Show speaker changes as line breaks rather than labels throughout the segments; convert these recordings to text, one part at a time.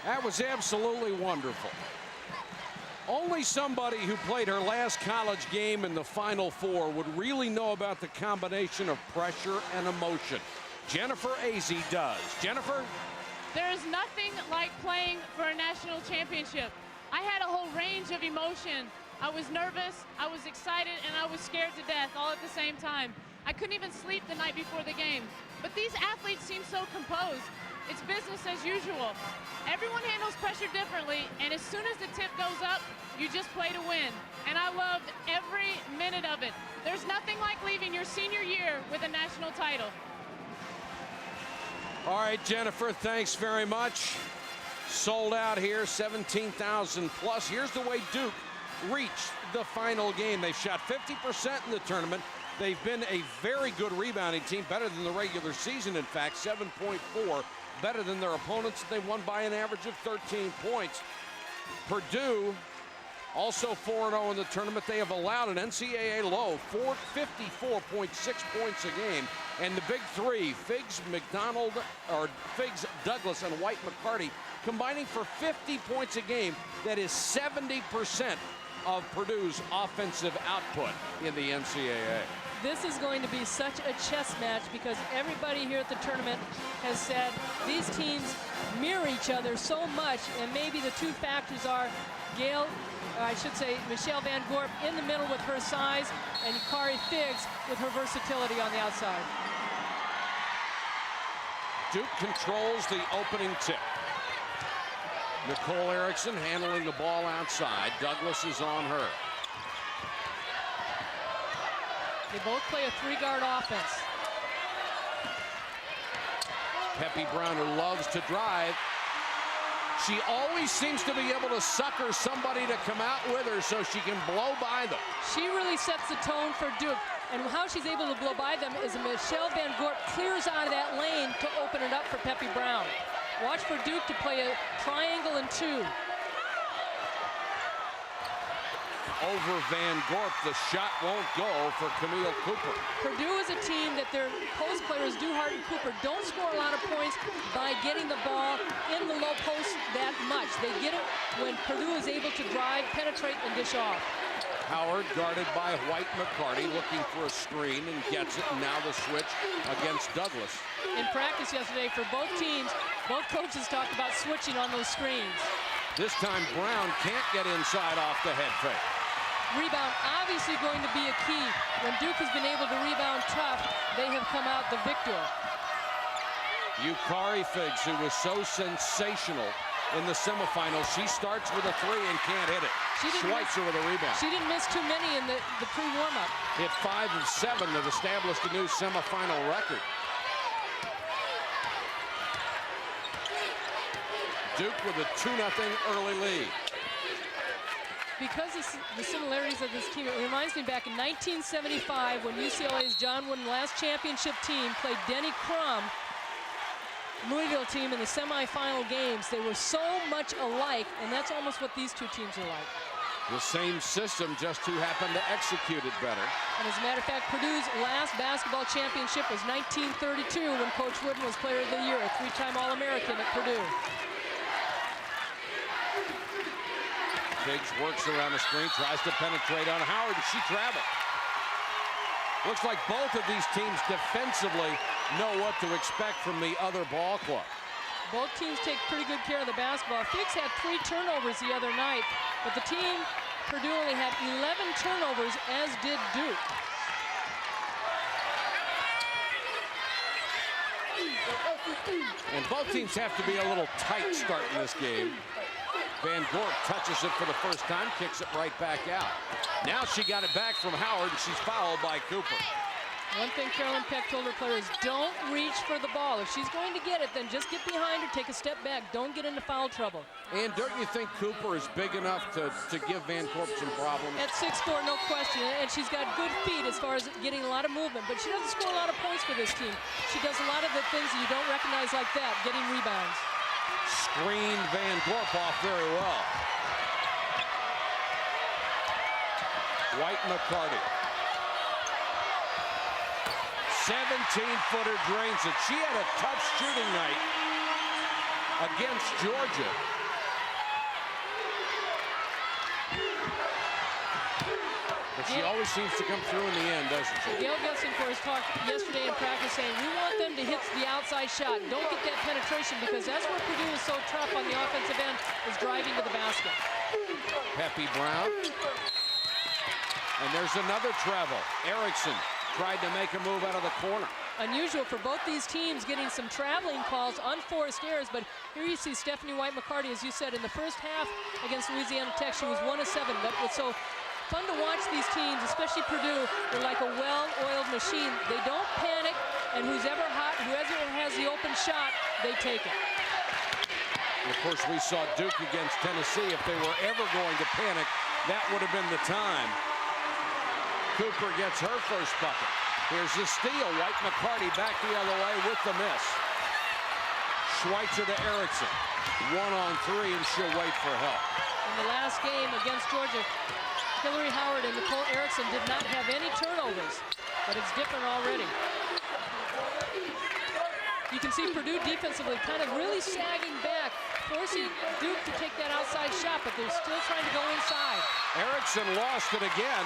That was absolutely wonderful. Only somebody who played her last college game in the Final Four would really know about the combination of pressure and emotion. Jennifer Azzi does. Jennifer?
There is nothing like playing for a national championship. I had a whole range of emotion. I was nervous, I was excited, and I was scared to death all at the same time. I couldn't even sleep the night before the game. But these athletes seem so composed. It's business as usual. Everyone handles pressure differently, and as soon as the tip goes up, you just play to win. And I loved every minute of it. There's nothing like leaving your senior year with a national title.
All right, Jennifer, thanks very much. Sold out here, 17,000 plus. Here's the way Duke reached the final game. They shot 50% in the tournament. They've been a very good rebounding team, better than the regular season, in fact, 7.4, better than their opponents. They won by an average of 13 points. Purdue, also 4-0 in the tournament. They have allowed an NCAA low, 54.6 points a game. And the big three, Figs, Douglas, and White-McCarty, combining for 50 points a game. That is 70% of Purdue's offensive output in the NCAA.
This is going to be such a chess match because everybody here at the tournament has said these teams mirror each other so much, and maybe the two factors are Michelle Van Gorp in the middle with her size, and Kari Figs with her versatility on the outside.
Duke controls the opening tip. Nicole Erickson handling the ball outside. Douglas is on her.
They both play a three-guard offense.
Peppy Brown, who loves to drive. She always seems to be able to sucker somebody to come out with her so she can blow by them.
She really sets the tone for Duke. And how she's able to blow by them is Michelle Van Gorp clears out of that lane to open it up for Peppy Brown. Watch for Duke to play a triangle and two.
Over Van Gorp, the shot won't go for Camille Cooper.
Purdue is a team that their post players, Duhart and Cooper, don't score a lot of points by getting the ball in the low post that much. They get it when Purdue is able to drive, penetrate, and dish off.
Howard guarded by White-McCarty, looking for a screen and gets it. And now the switch against Douglas.
In practice yesterday for both teams, both coaches talked about switching on those screens.
This time Brown can't get inside off the head fake.
Rebound obviously going to be a key. When Duke has been able to rebound tough, they have come out the victor. Kari
Figs, who was so sensational in the semifinals, she starts with a three and can't hit it. Schweitzer with a rebound.
She didn't miss too many in the pre-warm-up.
Hit 5 of 7 that established a new semifinal record. Duke with a 2-0 early lead.
Because of the similarities of this team, it reminds me back in 1975 when UCLA's John Wooden last championship team played Denny Crum, Louisville team, in the semifinal games. They were so much alike, and that's almost what these two teams are like.
The same system, just who happened to execute it better.
And as a matter of fact, Purdue's last basketball championship was 1932 when Coach Wooden was Player of the Year, a three-time All-American at Purdue.
Figs works around the screen, tries to penetrate on Howard, and she traveled. Looks like both of these teams defensively know what to expect from the other ball club.
Both teams take pretty good care of the basketball. Figs had 3 turnovers the other night, but the team, Purdue, only had 11 turnovers, as did Duke.
And both teams have to be a little tight starting this game. Van Gorp touches it for the first time, kicks it right back out. Now she got it back from Howard, and she's fouled by Cooper.
One thing Carolyn Peck told her players, don't reach for the ball. If she's going to get it, then just get behind her, take a step back. Don't get into foul trouble.
And don't you think Cooper is big enough to give Van Gorp some problems?
At 6'4", no question. And she's got good feet as far as getting a lot of movement. But she doesn't score a lot of points for this team. She does a lot of the things that you don't recognize like that, getting rebounds.
Screened Van Gorp off very well. White-McCarty. 17-footer drains it. She had a tough shooting night. against Georgia. But she always seems to come through in the end, doesn't she?
Gail Goestenkors talked yesterday in practice saying, we want them to hit the outside shot. Don't get that penetration, because that's where Purdue is so tough on the offensive end, is driving to the basket.
Peppy Brown. And there's another travel. Erickson tried to make a move out of the corner.
Unusual for both these teams getting some traveling calls, unforced errors, but here you see Stephanie White-McCarty, as you said, in the first half against Louisiana Tech, she was 1 of 7. But what's so fun to watch these teams, especially Purdue, they're like a well-oiled machine. They don't panic, and whoever has the open shot, they take it.
And of course, we saw Duke against Tennessee. If they were ever going to panic, that would have been the time. Cooper gets her first bucket. Here's the steal. White-McCarty back the other way with the miss. Schweitzer to Erickson. 1-on-3, and she'll wait for help.
In the last game against Georgia, Hillary Howard and Nicole Erickson did not have any turnovers, but it's different already. You can see Purdue defensively kind of really sagging back, forcing Duke to take that outside shot, but they're still trying to go inside.
Erickson lost it again.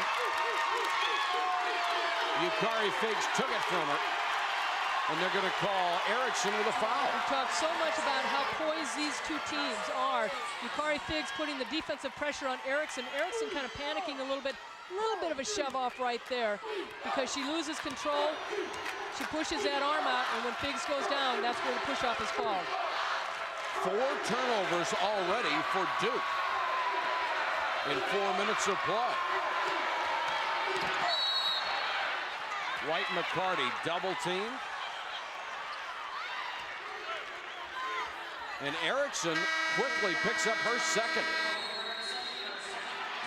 Yukari Figs took it from her, and they're going to call Erickson with a foul.
We talked so much about how poised these two teams are. Yukari Figs putting the defensive pressure on Erickson. Erickson kind of panicking a little bit of a shove off right there, because she loses control. She pushes that arm out, and when Figs goes down, that's where the push off is called.
4 turnovers already for Duke in 4 minutes of play. White-McCarty double teamed. And Erickson quickly picks up her second.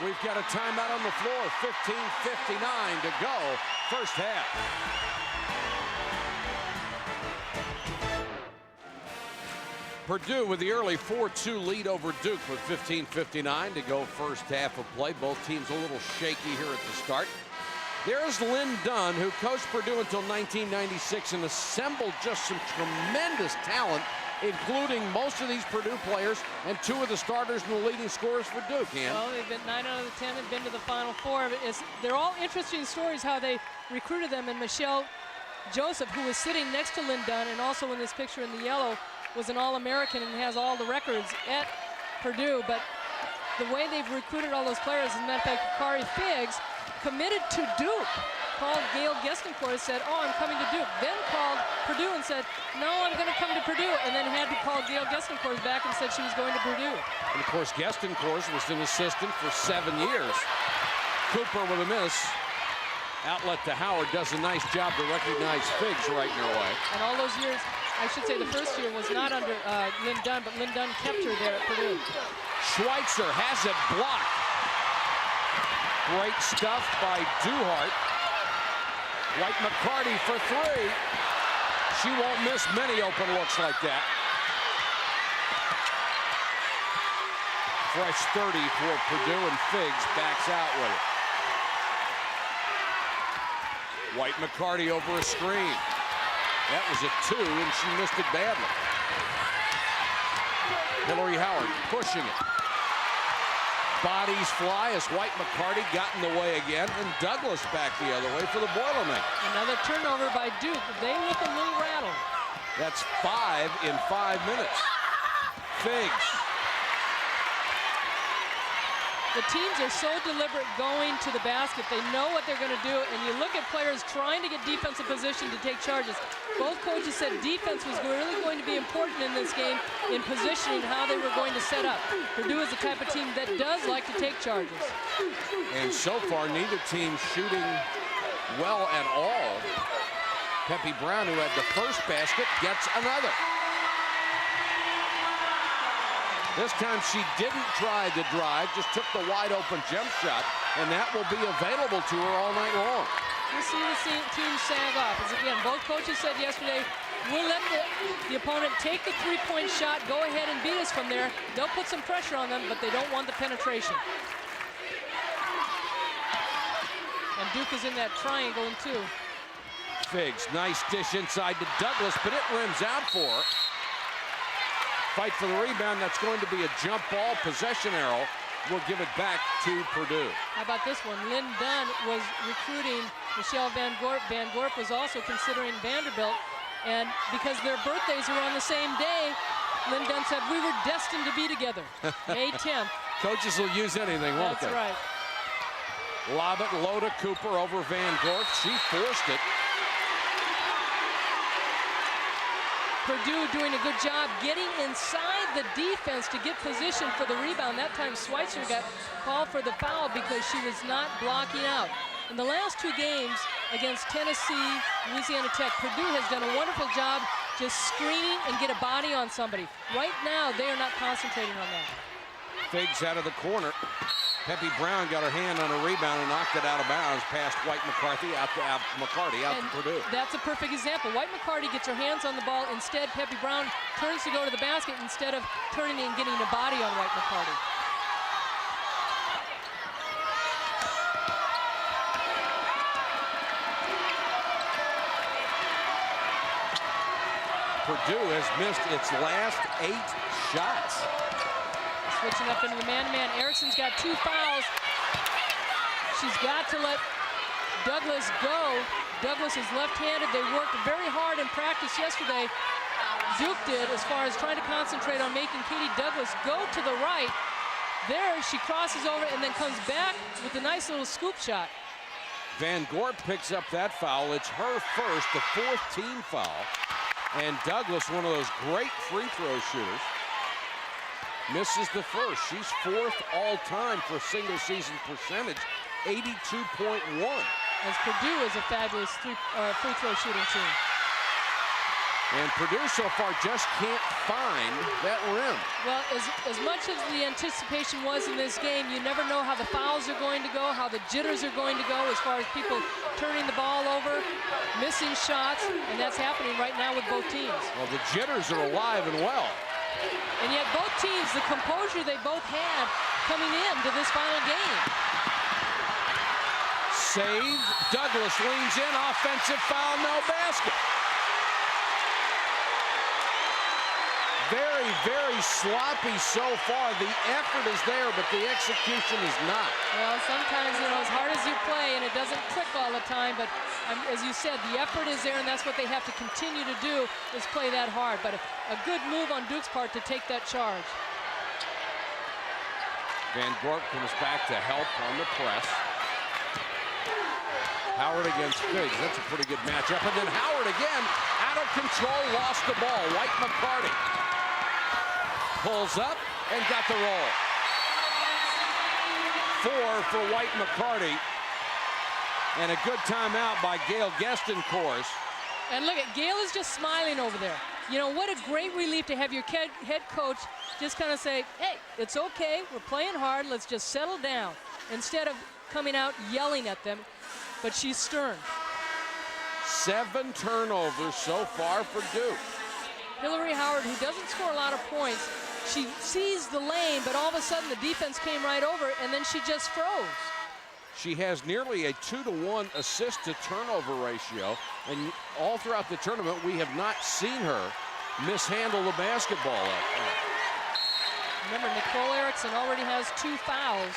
We've got a timeout on the floor. 15:59 to go, first half. Purdue with the early 4-2 lead over Duke with 15:59 to go, first half of play. Both teams a little shaky here at the start. There's Lynn Dunn, who coached Purdue until 1996 and assembled just some tremendous talent, including most of these Purdue players and 2 of the starters and the leading scorers for Duke.
Well, they've been 9 out of the 10 and been to the Final Four. They're all interesting stories how they recruited them. And Michelle Joseph, who was sitting next to Lynn Dunn, and also in this picture in the yellow, was an All-American and has all the records at Purdue. But the way they've recruited all those players, as a matter of fact, Yukari Figs committed to Duke. Called Gail Goestenkors, said, oh, I'm coming to Duke. Then called Purdue and said, no, I'm going to come to Purdue. And then had to call Gail Goestenkors back and said she was going to Purdue.
And of course, Goestenkors was an assistant for 7 years. Cooper with a miss. Outlet to Howard, does a nice job to recognize Figs right in her way.
And all those years, I should say the first year was not under Lynn Dunn, but Lynn Dunn kept her there at Purdue.
Schweitzer has it blocked. Great stuff by Duhart. White-McCarty for 3. She won't miss many open looks like that. Fresh 30 for Purdue, and Figs backs out with it. White-McCarty over a screen. That was a 2, and she missed it badly. Hillary Howard pushing it. Bodies fly as White-McCarty got in the way again, and Douglas back the other way for the Boilermakers.
Another turnover by Duke. They look a little rattled.
That's 5 in 5 minutes. Figs.
The teams are so deliberate going to the basket. They know what they're going to do, and you look at players trying to get defensive position to take charges. Both coaches said defense was really going to be important in this game in positioning how they were going to set up. Purdue is the type of team that does like to take charges.
And so far, neither team shooting well at all. Peppy Brown, who had the first basket, gets another. This time she didn't try to drive, just took the wide open jump shot, and that will be available to her all night long.
We'll see the team sag off. As again, both coaches said yesterday, we'll let the opponent take the three-point shot, go ahead and beat us from there. They'll put some pressure on them, but they don't want the penetration. And Duke is in that triangle in 2.
Figs, nice dish inside to Douglas, but it rims out for her. fight for the rebound. That's going to be a jump ball. Possession arrow will give it back to Purdue.
How about this one? Lynn Dunn was recruiting Michelle Van Gorp. Van Gorp was also considering Vanderbilt. And because their birthdays were on the same day, Lynn Dunn said, we were destined to be together. May 10th.
Coaches will use anything, won't they?
That's right.
Lob it low to Cooper over Van Gorp. She forced it.
Purdue doing a good job getting inside the defense to get position for the rebound. That time Schweitzer got called for the foul because she was not blocking out. In the last two games against Tennessee, Louisiana Tech, Purdue has done a wonderful job just screening and get a body on somebody. Right now, they are not concentrating on that.
Figs out of the corner. Peppy Brown got her hand on a rebound and knocked it out of bounds past White-McCarty out to Purdue.
That's a perfect example. White-McCarty gets her hands on the ball. Instead, Peppy Brown turns to go to the basket instead of turning and getting a body on White-McCarty.
Purdue has missed its last 8 shots.
Switching up into the man-to-man. Erickson's got 2 fouls. She's got to let Douglas go. Douglas is left-handed. They worked very hard in practice yesterday. Duke did, as far as trying to concentrate on making Katie Douglas go to the right. There, she crosses over and then comes back with a nice little scoop shot.
Van Gorp picks up that foul. It's her first, the 4th team foul. And Douglas, one of those great free throw shooters, misses the first. She's 4th all-time for single season percentage, 82.1.
As Purdue is a fabulous free throw shooting team.
And Purdue so far just can't find that rim.
Well, as much as the anticipation was in this game, you never know how the fouls are going to go, how the jitters are going to go as far as people turning the ball over, missing shots, and that's happening right now with both teams.
Well, the jitters are alive and well.
And yet both teams, the composure they both had coming into this final game.
Save. Douglas leans in. Offensive foul, no basket. Very, very sloppy so far. The effort is there, but the execution is not.
Well, sometimes, you know, as hard as you play, and it doesn't click all the time, but as you said, the effort is there, and that's what they have to continue to do, is play that hard. But a good move on Duke's part to take that charge.
Van Gorp comes back to help on the press. Howard against Figs. That's a pretty good matchup. And then Howard again, out of control, lost the ball. White-McCarty pulls up and got the roll. 4 for White-McCarty. And a good timeout by Gail Goestenkors.
And look at Gail is just smiling over there. You know, what a great relief to have your head coach just kind of say, hey, it's okay, we're playing hard, let's just settle down. Instead of coming out yelling at them, but she's stern.
7 turnovers so far for Duke.
Hillary Howard, who doesn't score a lot of points, she sees the lane, but all of a sudden the defense came right over, and then she just froze.
She has nearly a 2-to-1 assist-to-turnover ratio, and all throughout the tournament, we have not seen her mishandle the basketball.
Remember, Nicole Erickson already has 2 fouls.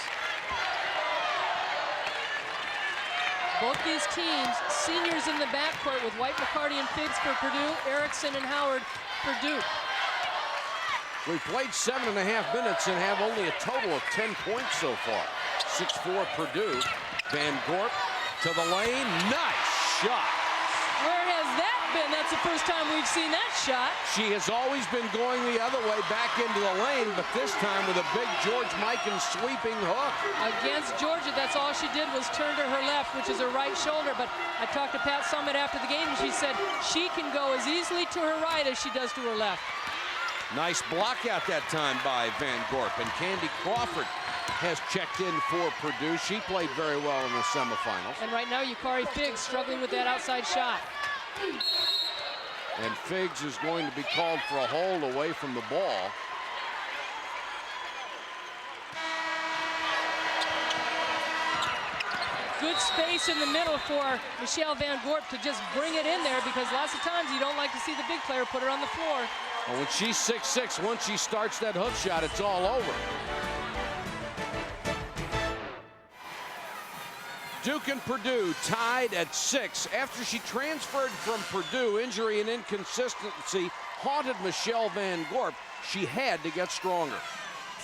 Both these teams, seniors in the backcourt with White-McCarty and Figs for Purdue, Erickson and Howard for Duke.
We've played 7.5 minutes and have only a total of 10 points so far. 6-4 Purdue. Van Gorp to the lane. Nice shot.
Where has that been? That's the first time we've seen that shot.
She has always been going the other way back into the lane, but this time with a big George Mikan sweeping hook.
Against Georgia, that's all she did was turn to her left, which is her right shoulder. But I talked to Pat Summitt after the game, and she said she can go as easily to her right as she does to her left.
Nice block out that time by Van Gorp, and Candy Crawford has checked in for Purdue. She played very well in the semifinals.
And right now, Yukari Figs struggling with that outside shot.
And Figs is going to be called for a hold away from the ball.
Good space in the middle for Michelle Van Gorp to just bring it in there, because lots of times you don't like to see the big player put it on the floor.
Well, when she's 6'6", once she starts that hook shot, it's all over. Duke and Purdue tied at 6 after she transferred from Purdue. Injury and inconsistency haunted Michelle Van Gorp. She had to get stronger.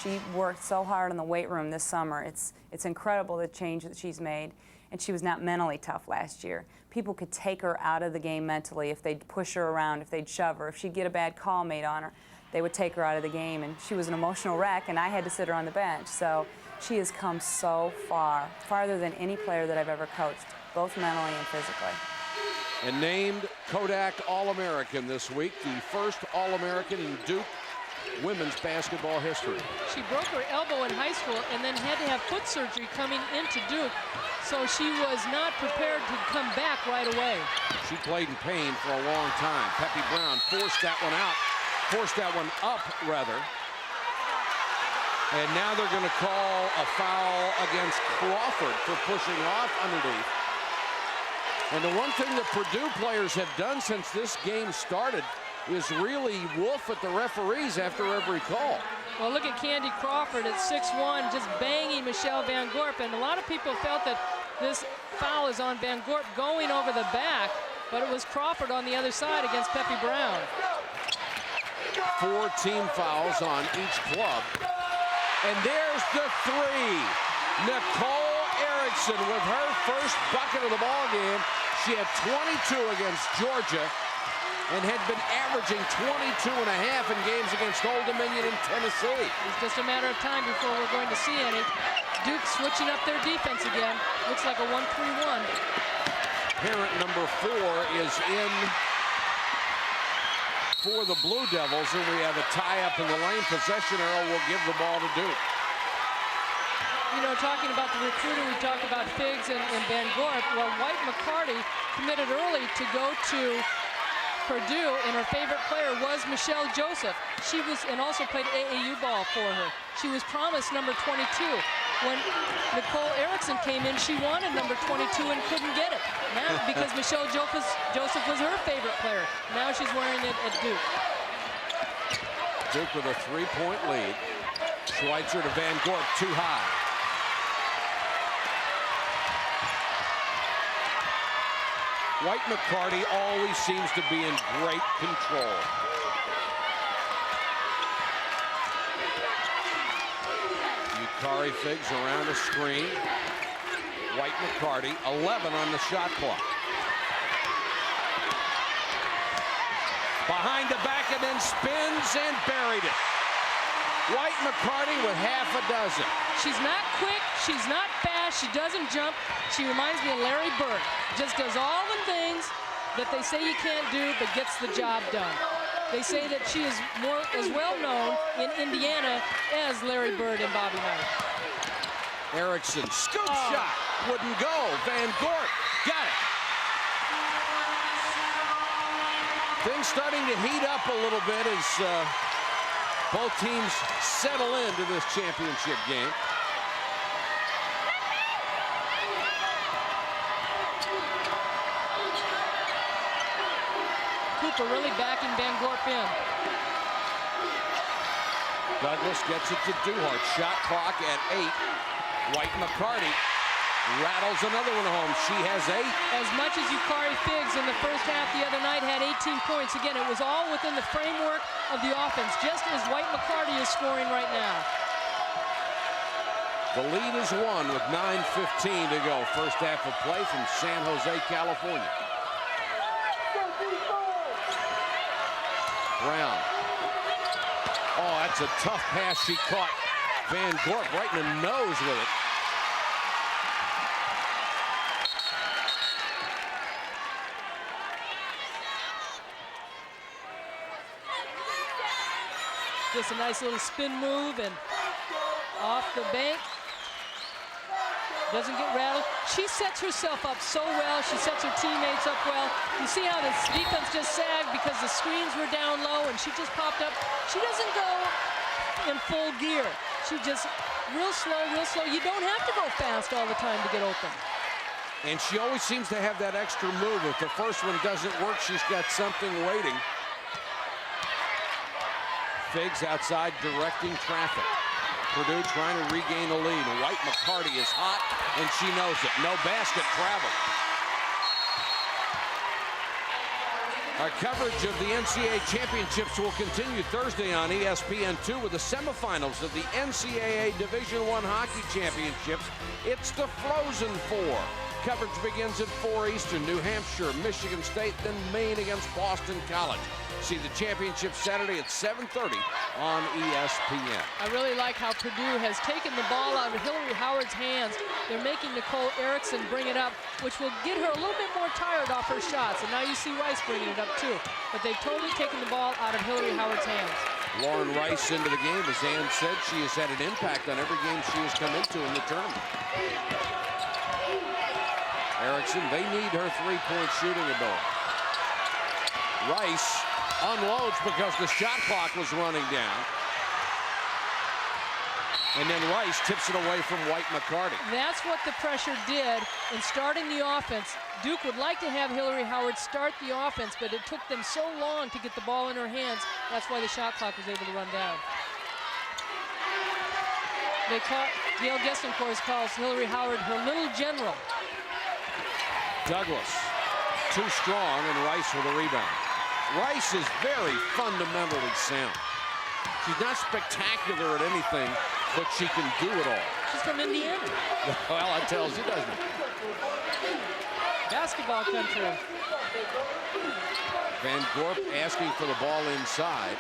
She worked so hard in the weight room this summer. It's incredible the change that she's made. And she was not mentally tough last year. People could take her out of the game mentally if they'd push her around, if they'd shove her, if she'd get a bad call made on her, they would take her out of the game. And she was an emotional wreck, and I had to sit her on the bench. So she has come so far, farther than any player that I've ever coached, both mentally and physically.
And named Kodak All-American this week, the first All-American in Duke women's basketball history.
She broke her elbow in high school and then had to have foot surgery coming into Duke, so she was not prepared to come back right away.
She played in pain for a long time. Peppy Brown forced that one up, rather. And now they're going to call a foul against Crawford for pushing off underneath. And the one thing that Purdue players have done since this game started is really wolf at the referees after every call.
Well, look at Candy Crawford at 6'1", just banging Michelle Van Gorp. And a lot of people felt that this foul is on Van Gorp going over the back, but it was Crawford on the other side against Peppy Brown.
4 team fouls on each club. And there's the 3. Nicole Erickson with her first bucket of the ball game. She had 22 against Georgia and had been averaging 22.5 in games against Old Dominion and Tennessee.
It's just a matter of time before we're going to see any. Duke switching up their defense again. Looks like a 1-3-1.
Parent number 4 is in for the Blue Devils, and we have a tie-up in the lane. Possession arrow will give the ball to Duke.
You know, talking about the recruiting, we talked about Figs and Van Gorp. Well, White-McCarty committed early to go to Purdue, and her favorite player was Michelle Joseph. She was, and also played AAU ball for her. She was promised number 22. When Nicole Erickson came in, she wanted number 22 and couldn't get it. Now, because Michelle Joseph was her favorite player. Now she's wearing it at Duke.
Duke with a 3-point lead. Schweitzer to Van Gorp, too high. White-McCarty always seems to be in great control. Yukari Figs around the screen. White-McCarty, 11 on the shot clock. Behind the back and then spins and buried it. White-McCarty with half a dozen.
She's not quick, she's not fast, she doesn't jump. She reminds me of Larry Bird. Just does all the things that they say you can't do, but gets the job done. They say that she is as well known in Indiana as Larry Bird and Bobby Knight.
Erickson, scoop shot, wouldn't go. Van Gorp, got it. Things starting to heat up a little bit as both teams settle into this championship game.
Cooper really backing Van Gorp in.
Douglas gets it to Duhart. Shot clock at 8. White-McCarty rattles another one home. She has 8.
As much as Yukari Figs in the first half the other night had 18 points. Again, it was all within the framework of the offense, just as White-McCarty is scoring right now.
The lead is 1 with 9:15 to go. First half of play from San Jose, California. Brown. Oh, that's a tough pass she caught. Van Gorp right in the nose with it.
Just a nice little spin move and off the bank. Doesn't get rattled. She sets herself up so well. She sets her teammates up well. You see how this defense just sagged because the screens were down low and she just popped up. She doesn't go in full gear. She just real slow, real slow. You don't have to go fast all the time to get open.
And she always seems to have that extra move. If the first one doesn't work, she's got something waiting. Figs outside directing traffic. Purdue trying to regain the lead. White-McCarty is hot, and she knows it. No basket travel. Our coverage of the NCAA championships will continue Thursday on ESPN2 with the semifinals of the NCAA Division I Hockey Championships. It's the Frozen Four. Coverage begins at 4 Eastern, New Hampshire, Michigan State, then Maine against Boston College. See the championship Saturday at 7:30 on ESPN.
I really like how Purdue has taken the ball out of Hillary Howard's hands. They're making Nicole Erickson bring it up, which will get her a little bit more tired off her shots. And now you see Rice bringing it up too. But they've totally taken the ball out of Hillary Howard's hands.
Lauren Rice into the game. As Ann said, she has had an impact on every game she has come into in the tournament. Erickson, they need her three-point shooting ability. Rice unloads because the shot clock was running down. And then Rice tips it away from White-McCarty.
That's what the pressure did in starting the offense. Duke would like to have Hillary Howard start the offense, but it took them so long to get the ball in her hands. That's why the shot clock was able to run down. Gail Goestenkors calls Hillary Howard her little general.
Douglas, too strong, and Rice with a rebound. Rice is very fundamentally sound. She's not spectacular at anything, but she can do it all.
She's from Indiana.
Well, that tells you, doesn't it?
Basketball country.
Van Gorp asking for the ball inside.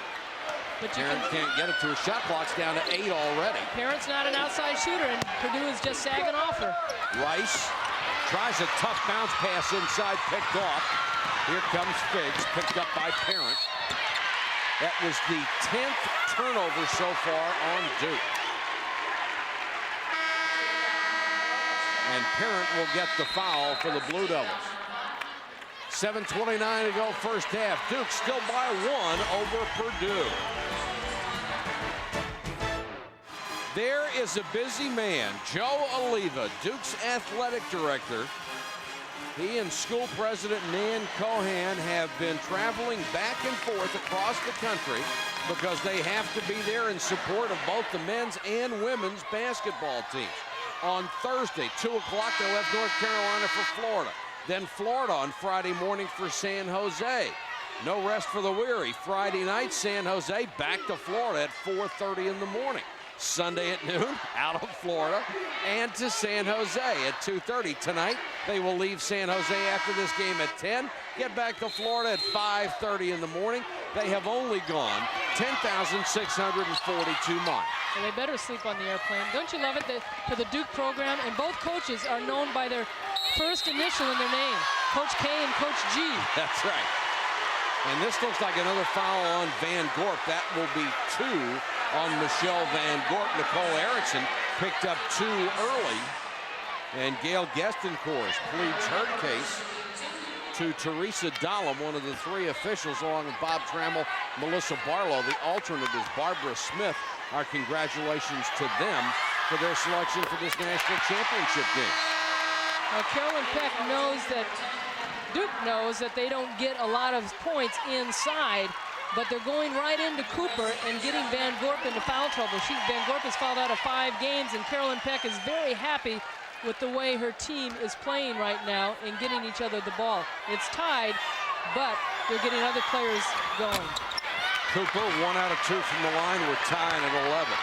But
Parent can't get it to her. Shot clock's down to 8 already.
Parent's not an outside shooter, and Purdue is just sagging off her.
Rice tries a tough bounce pass inside, picked off. Here comes Figs, picked up by Parent. That was the 10th turnover so far on Duke. And Parent will get the foul for the Blue Devils. 7:29 to go first half. Duke still by 1 over Purdue. There is a busy man, Joe Oliva, Duke's athletic director. He and school president Nan Cohan have been traveling back and forth across the country because they have to be there in support of both the men's and women's basketball teams. On Thursday, 2 o'clock, they left North Carolina for Florida. Then Florida on Friday morning for San Jose. No rest for the weary. Friday night, San Jose back to Florida at 4:30 in the morning. Sunday at noon, out of Florida, and to San Jose at 2:30. Tonight, they will leave San Jose after this game at 10, get back to Florida at 5:30 in the morning. They have only gone 10,642 miles.
Well, they better sleep on the airplane. Don't you love it that for the Duke program, and both coaches are known by their first initial in their name, Coach K and Coach G.
That's right. And this looks like another foul on Van Gorp. That will be 2 on Michelle Van Gorp. Nicole Erickson picked up 2 early. And Gail Goestenkors pleads her case to Teresa Dahlem, one of the 3 officials, along with Bob Trammell, Melissa Barlow. The alternate is Barbara Smith. Our congratulations to them for their selection for this national championship game.
Now, Carolyn Peck knows that Duke knows that they don't get a lot of points inside, but they're going right into Cooper and getting Van Gorp into foul trouble. Van Gorp has fouled out of 5 games, and Carolyn Peck is very happy with the way her team is playing right now and getting each other the ball. It's tied, but they're getting other players going.
Cooper, 1 out of 2 from the line. We're tying at 11.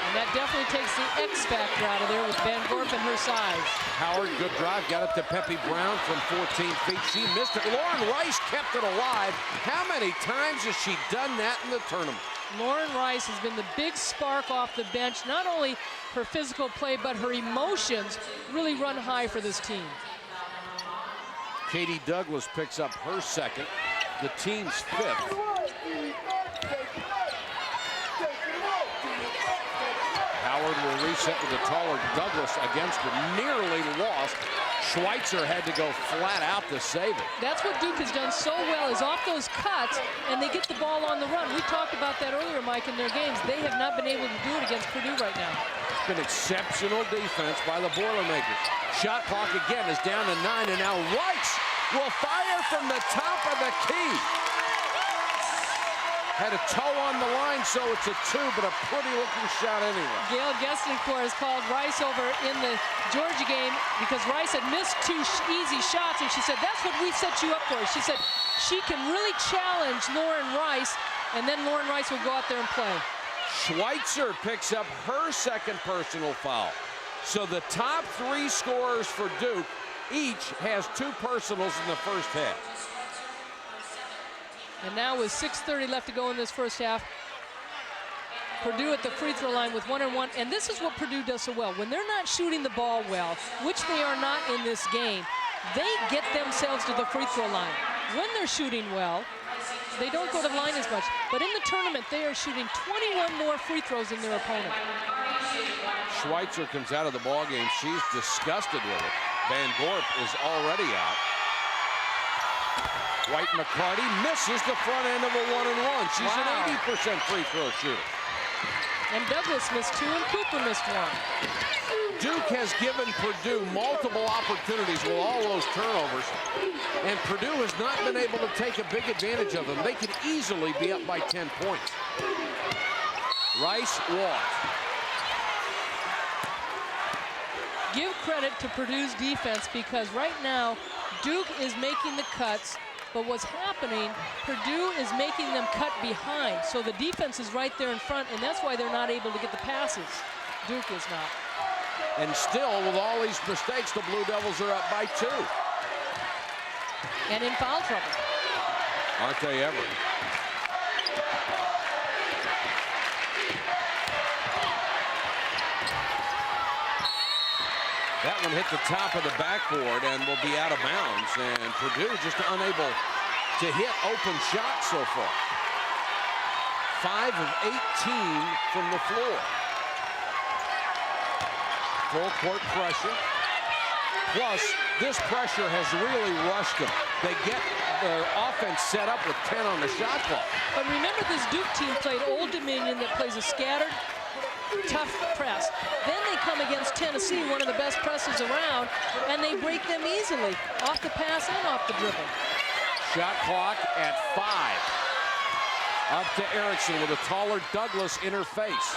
And that definitely takes the X factor out of there with Van Gorp and her size.
Howard, good drive, got it to Peppy Brown from 14 feet. She missed it. Lauren Rice kept it alive. How many times has she done that in the tournament?
Lauren Rice has been the big spark off the bench. Not only her physical play, but her emotions really run high for this team.
Katie Douglas picks up her second, the team's 5th. Howard will reset with the taller Douglas against her. Nearly lost. Schweitzer had to go flat out to save it.
That's what Duke has done so well, is off those cuts, and they get the ball on the run. We talked about that earlier, Mike, in their games. They have not been able to do it against Purdue right now.
It's been exceptional defense by the Boilermakers. Shot clock again is down to 9, and now Rice will fire from the top of the key. Had a toe on the line, so it's a 2, but a pretty-looking shot anyway.
Gail Goestenkors called Rice over in the Georgia game because Rice had missed 2 easy shots, and she said, that's what we set you up for. She said she can really challenge Lauren Rice, and then Lauren Rice will go out there and play.
Schweitzer picks up her second personal foul. So the top 3 scorers for Duke each has 2 personals in the first half.
And now with 6:30 left to go in this first half, Purdue at the free throw line with 1-on-1. And this is what Purdue does so well. When they're not shooting the ball well, which they are not in this game, they get themselves to the free throw line. When they're shooting well, they don't go to the line as much. But in the tournament, they are shooting 21 more free throws than their opponent.
Schweitzer comes out of the ball game. She's disgusted with it. Van Gorp is already out. White-McCarty misses the front end of a 1-and-1. She's an 80% free throw shooter.
And Douglas missed 2 and Cooper missed 1.
Duke has given Purdue multiple opportunities with all those turnovers, and Purdue has not been able to take a big advantage of them. They could easily be up by 10 points. Rice walks.
Give credit to Purdue's defense because right now Duke is making the cuts, but what's happening, Purdue is making them cut behind. So the defense is right there in front, and that's why they're not able to get the passes. Duke is not.
And still, with all these mistakes, the Blue Devils are up by 2.
And in foul trouble.
Aren't they ever? That one hit the top of the backboard and will be out of bounds. And Purdue just unable to hit open shots so far. 5 of 18 from the floor. Full court pressure. Plus, this pressure has really rushed them. They get their offense set up with 10 on the shot clock.
But remember, this Duke team played Old Dominion that plays a scattered, tough press. Then they come against Tennessee, one of the best presses around, and they break them easily off the pass and off the dribble.
Shot clock at 5. Up to Erickson with a taller Douglas in her face.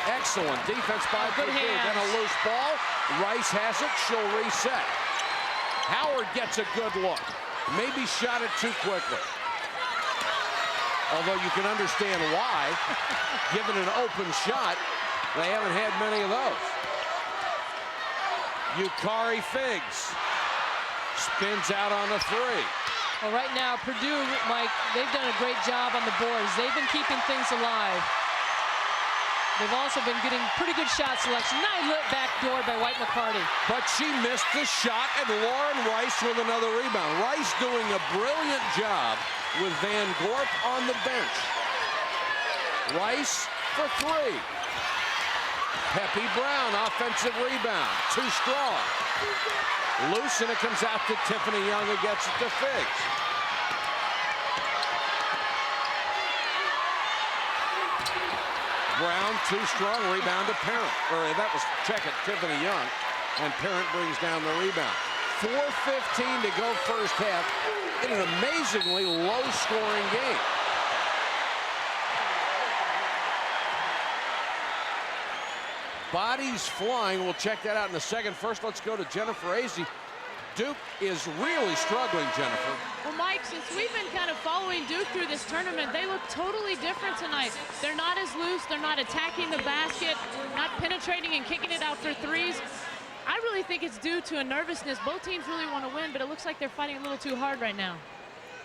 Excellent defense by Purdue. Then a loose ball. Rice has it. She'll reset. Howard gets a good look. Maybe shot it too quickly. Although you can understand why. Given an open shot, they haven't had many of those. Yukari Figs spins out on the 3.
Well, right now, Purdue, Mike, they've done a great job on the boards. They've been keeping things alive. They've also been getting pretty good shot selection. Nice backdoor by White-McCarty.
But she missed the shot, and Lauren Rice with another rebound. Rice doing a brilliant job with Van Gorp on the bench. Rice for 3. Peppy Brown, offensive rebound. Too strong. Loose, and it comes out to Tiffany Young, who gets it to Figs. Brown, too strong, rebound to Parent. Or that was, check it, Tiffany Young. And Parent brings down the rebound. 4:15 to go first half in an amazingly low-scoring game. Bodies flying. We'll check that out in a second. First, let's go to Jennifer Azzi. Duke is really struggling, Jennifer.
Well, Mike, since we've been kind of following Duke through this tournament, they look totally different tonight. They're not as loose. They're not attacking the basket, not penetrating and kicking it out for threes. I really think it's due to a nervousness. Both teams really want to win, but it looks like they're fighting a little too hard right now.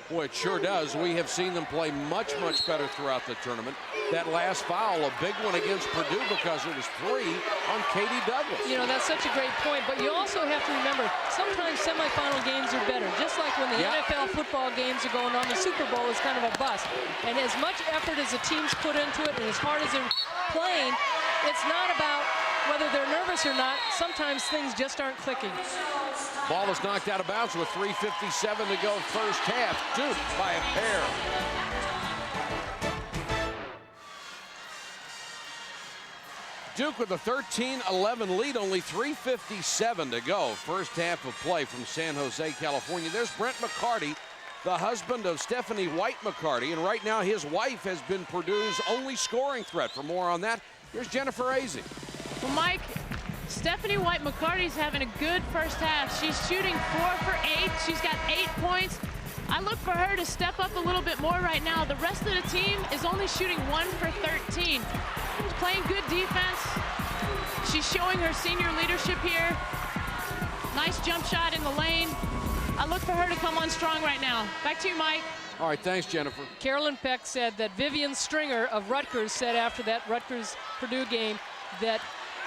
Boy, it sure does. We have seen them play much, much better throughout the tournament. That last foul, a big one against Purdue because it was 3 on Katie Douglas.
You know, that's such a great point, but you also have to remember, sometimes semifinal games are better. Just like when the NFL football games are going on, the Super Bowl is kind of a bust. And as much effort as the teams put into it and as hard as they're playing, it's not about whether they're nervous or not. Sometimes things just aren't clicking.
Ball is knocked out of bounds with 3:57 to go first half. Duke by a pair. Duke with a 13-11 lead, only 3:57 to go. First half of play from San Jose, California. There's Brent McCarty the husband of Stephanie White-McCarty, and right now his wife has been Purdue's only scoring threat. For more on that, here's Jennifer Azzi.
Well, Mike, Stephanie White-McCarty's having a good first half. She's shooting 4 for 8. She's got 8 points. I look for her to step up a little bit more right now. The rest of the team is only shooting 1 for 13. She's playing good defense. She's showing her senior leadership here. Nice jump shot in the lane. I look for her to come on strong right now. Back to you, Mike.
All right, thanks, Jennifer.
Carolyn Peck said that Vivian Stringer of Rutgers said after that Rutgers-Purdue game that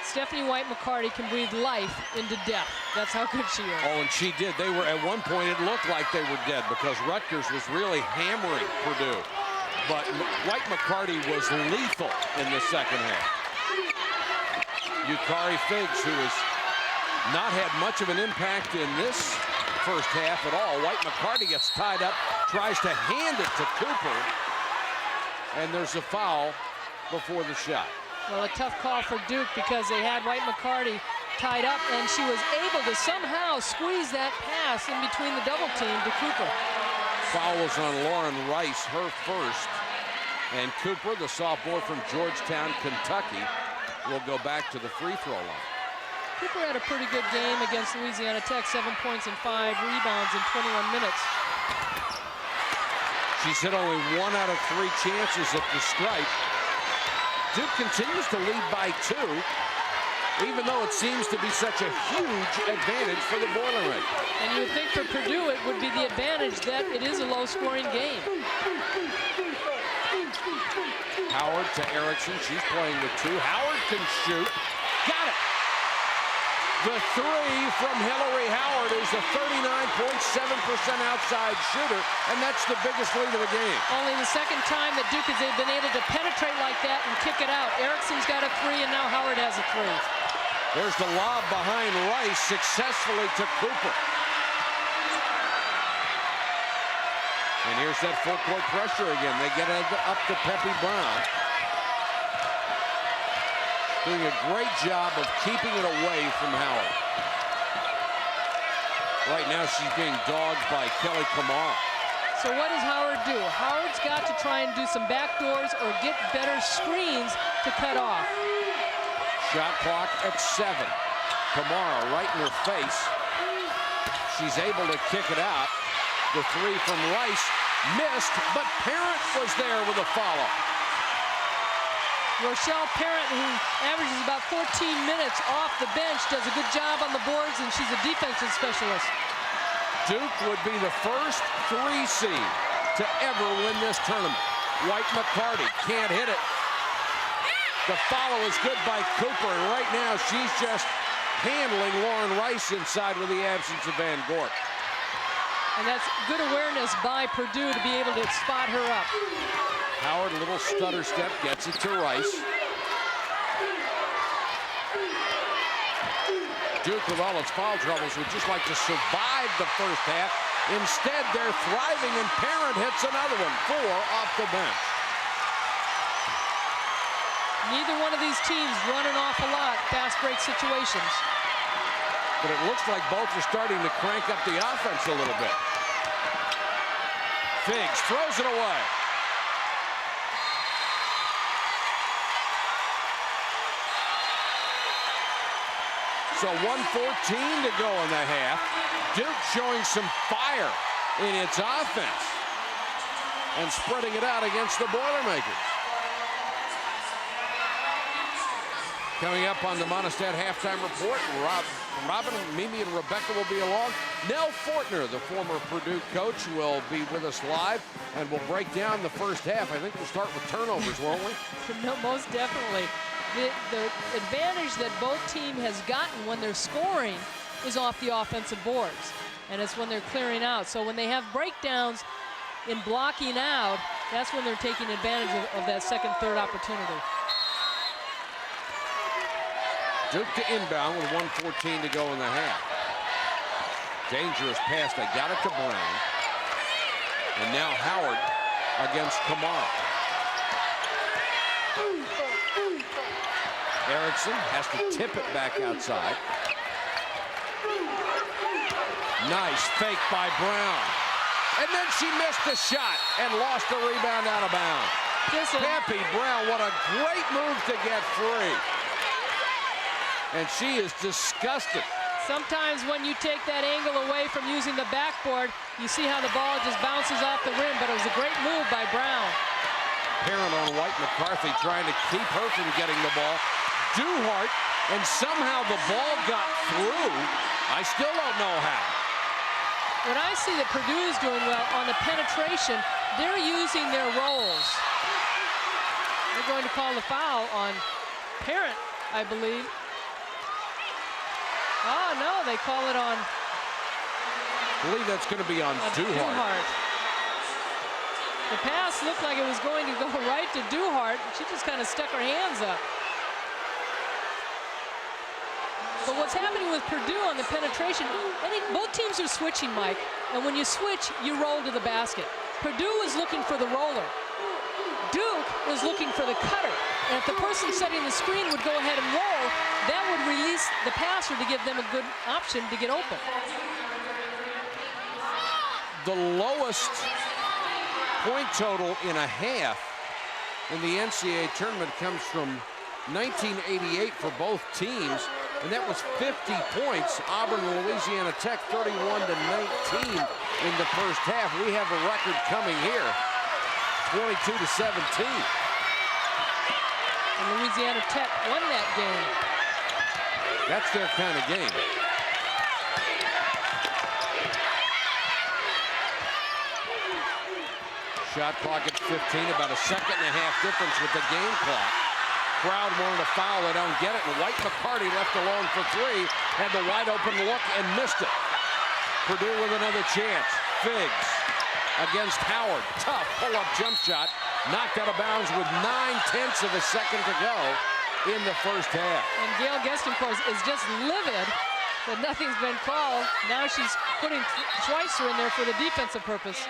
Stephanie White-McCarty can breathe life into death. That's how good she is.
Oh, and she did. They were, at one point, it looked like they were dead because Rutgers was really hammering Purdue. But White-McCarty was lethal in the second half. Yukari Figs, who has not had much of an impact in this first half at all. White-McCarty gets tied up, tries to hand it to Cooper, and there's a foul before the shot.
Well, a tough call for Duke because they had White-McCarty tied up, and she was able to somehow squeeze that pass in between the double team to Cooper.
Foul was on Lauren Rice, her first. And Cooper, the sophomore from Georgetown, Kentucky, will go back to the free throw line.
Cooper had a pretty good game against Louisiana Tech, 7 points and 5 rebounds in 21 minutes.
She's hit only 1 out of 3 chances at the stripe. Duke continues to lead by 2, even though it seems to be such a huge advantage for the Boilermakers.
And you would think for Purdue it would be the advantage that it is a low-scoring game.
Howard to Erickson. She's playing with 2. Howard can shoot. Got it. The 3 from Hillary Howard is a 39.7% outside shooter, and that's the biggest lead of the game.
Only the second time that Duke has been able to penetrate like that and kick it out. Erickson's got a 3, and now Howard has a 3.
There's the lob behind Rice successfully to Cooper. And here's that full court pressure again. They get up to Peppy Brown. Doing a great job of keeping it away from Howard. Right now she's being dogged by Kelly Kamara.
So what does Howard do? Howard's got to try and do some backdoors or get better screens to cut off.
Shot clock at 7. Kamara right in her face. She's able to kick it out. The 3 from Rice missed, but Parent was there with a follow.
Rochelle Parent, who averages about 14 minutes off the bench, does a good job on the boards, and she's a defensive specialist.
Duke would be the first 3 seed to ever win this tournament. White-McCarty can't hit it. The follow is good by Cooper, and right now she's just handling Lauren Rice inside with the absence of Van Gorp.
And that's good awareness by Purdue to be able to spot her up.
Howard, a little stutter step, gets it to Rice. Duke, with all its foul troubles, would just like to survive the first half. Instead, they're thriving, and Parent hits another one. 4 off the bench.
Neither one of these teams run an awful lot fast break situations.
But it looks like both are starting to crank up the offense a little bit. Figs throws it away. So 1:14 to go in the half. Duke showing some fire in its offense and spreading it out against the Boilermakers. Coming up on the Monistat halftime report, Robin, Mimi, and Rebecca will be along. Nell Fortner, the former Purdue coach, will be with us live, and we'll break down the first half. I think we'll start with turnovers, won't we?
No, most definitely. The advantage that both teams has gotten when they're scoring is off the offensive boards, and it's when they're clearing out. So when they have breakdowns in blocking out, that's when they're taking advantage of that second, third opportunity.
Duke to inbound with 1:14 to go in the half. Dangerous pass. They got it to Brown. And now Howard against Kamara. Erickson has to tip it back outside. Nice fake by Brown. And then she missed the shot and lost the rebound out of bounds. Peppy Brown, what a great move to get free. And she is disgusted.
Sometimes when you take that angle away from using the backboard, you see how the ball just bounces off the rim, but it was a great move by Brown.
Parent on White-McCarty trying to keep her from getting the ball. Duhart, and somehow the ball got through. I still don't know how.
When I see that Purdue is doing well on the penetration, they're using their rolls. They're going to call the foul on Parent, I believe. Oh, no, they call it on...
I believe that's going to be on Duhart.
The pass looked like it was going to go right to Duhart. She just kind of stuck her hands up. But what's happening with Purdue on the penetration, both teams are switching, Mike. And when you switch, you roll to the basket. Purdue is looking for the roller. Duke is looking for the cutter. And if the person setting the screen would go ahead and roll, that would release the passer to give them a good option to get open.
The lowest point total in a half in the NCAA tournament comes from 1988 for both teams, and that was 50 points. Auburn and Louisiana Tech 31-19 in the first half. We have a record coming here, 22-17.
And Louisiana Tech won that game.
That's their kind of game. Shot clock at 15, about a second and a half difference with the game clock. Crowd wanted a foul, they don't get it, and White-McCarty left alone for three, had the wide open look and missed it. Purdue with another chance. Figs against Howard. Tough pull-up jump shot. Knocked out of bounds with 9/10 of a second to go in the first half.
And Gail Goestenkors is just livid that nothing's been called. Now she's putting Schweitzer in there for the defensive purpose.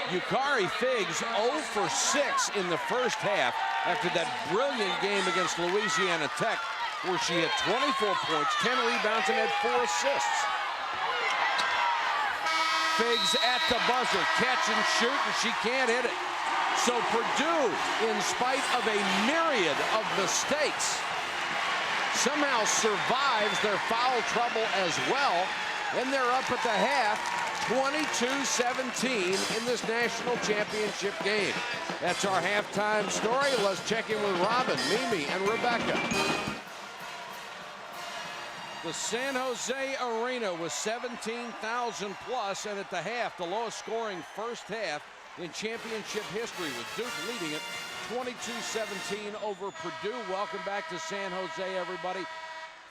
Yukari Figs 0 for 6 in the first half after that brilliant game against Louisiana Tech, where she had 24 points, 10 rebounds, and had 4 assists. Figs at the buzzer, catch and shoot, and she can't hit it. So Purdue, in spite of a myriad of mistakes, somehow survives their foul trouble as well, and they're up at the half, 22-17 in this national championship game. That's our halftime story. Let's check in with Robin, Mimi, and Rebecca. The San Jose Arena was 17,000 plus, and at the half, the lowest scoring first half in championship history, with Duke leading it 22-17 over Purdue. Welcome back to San Jose, everybody.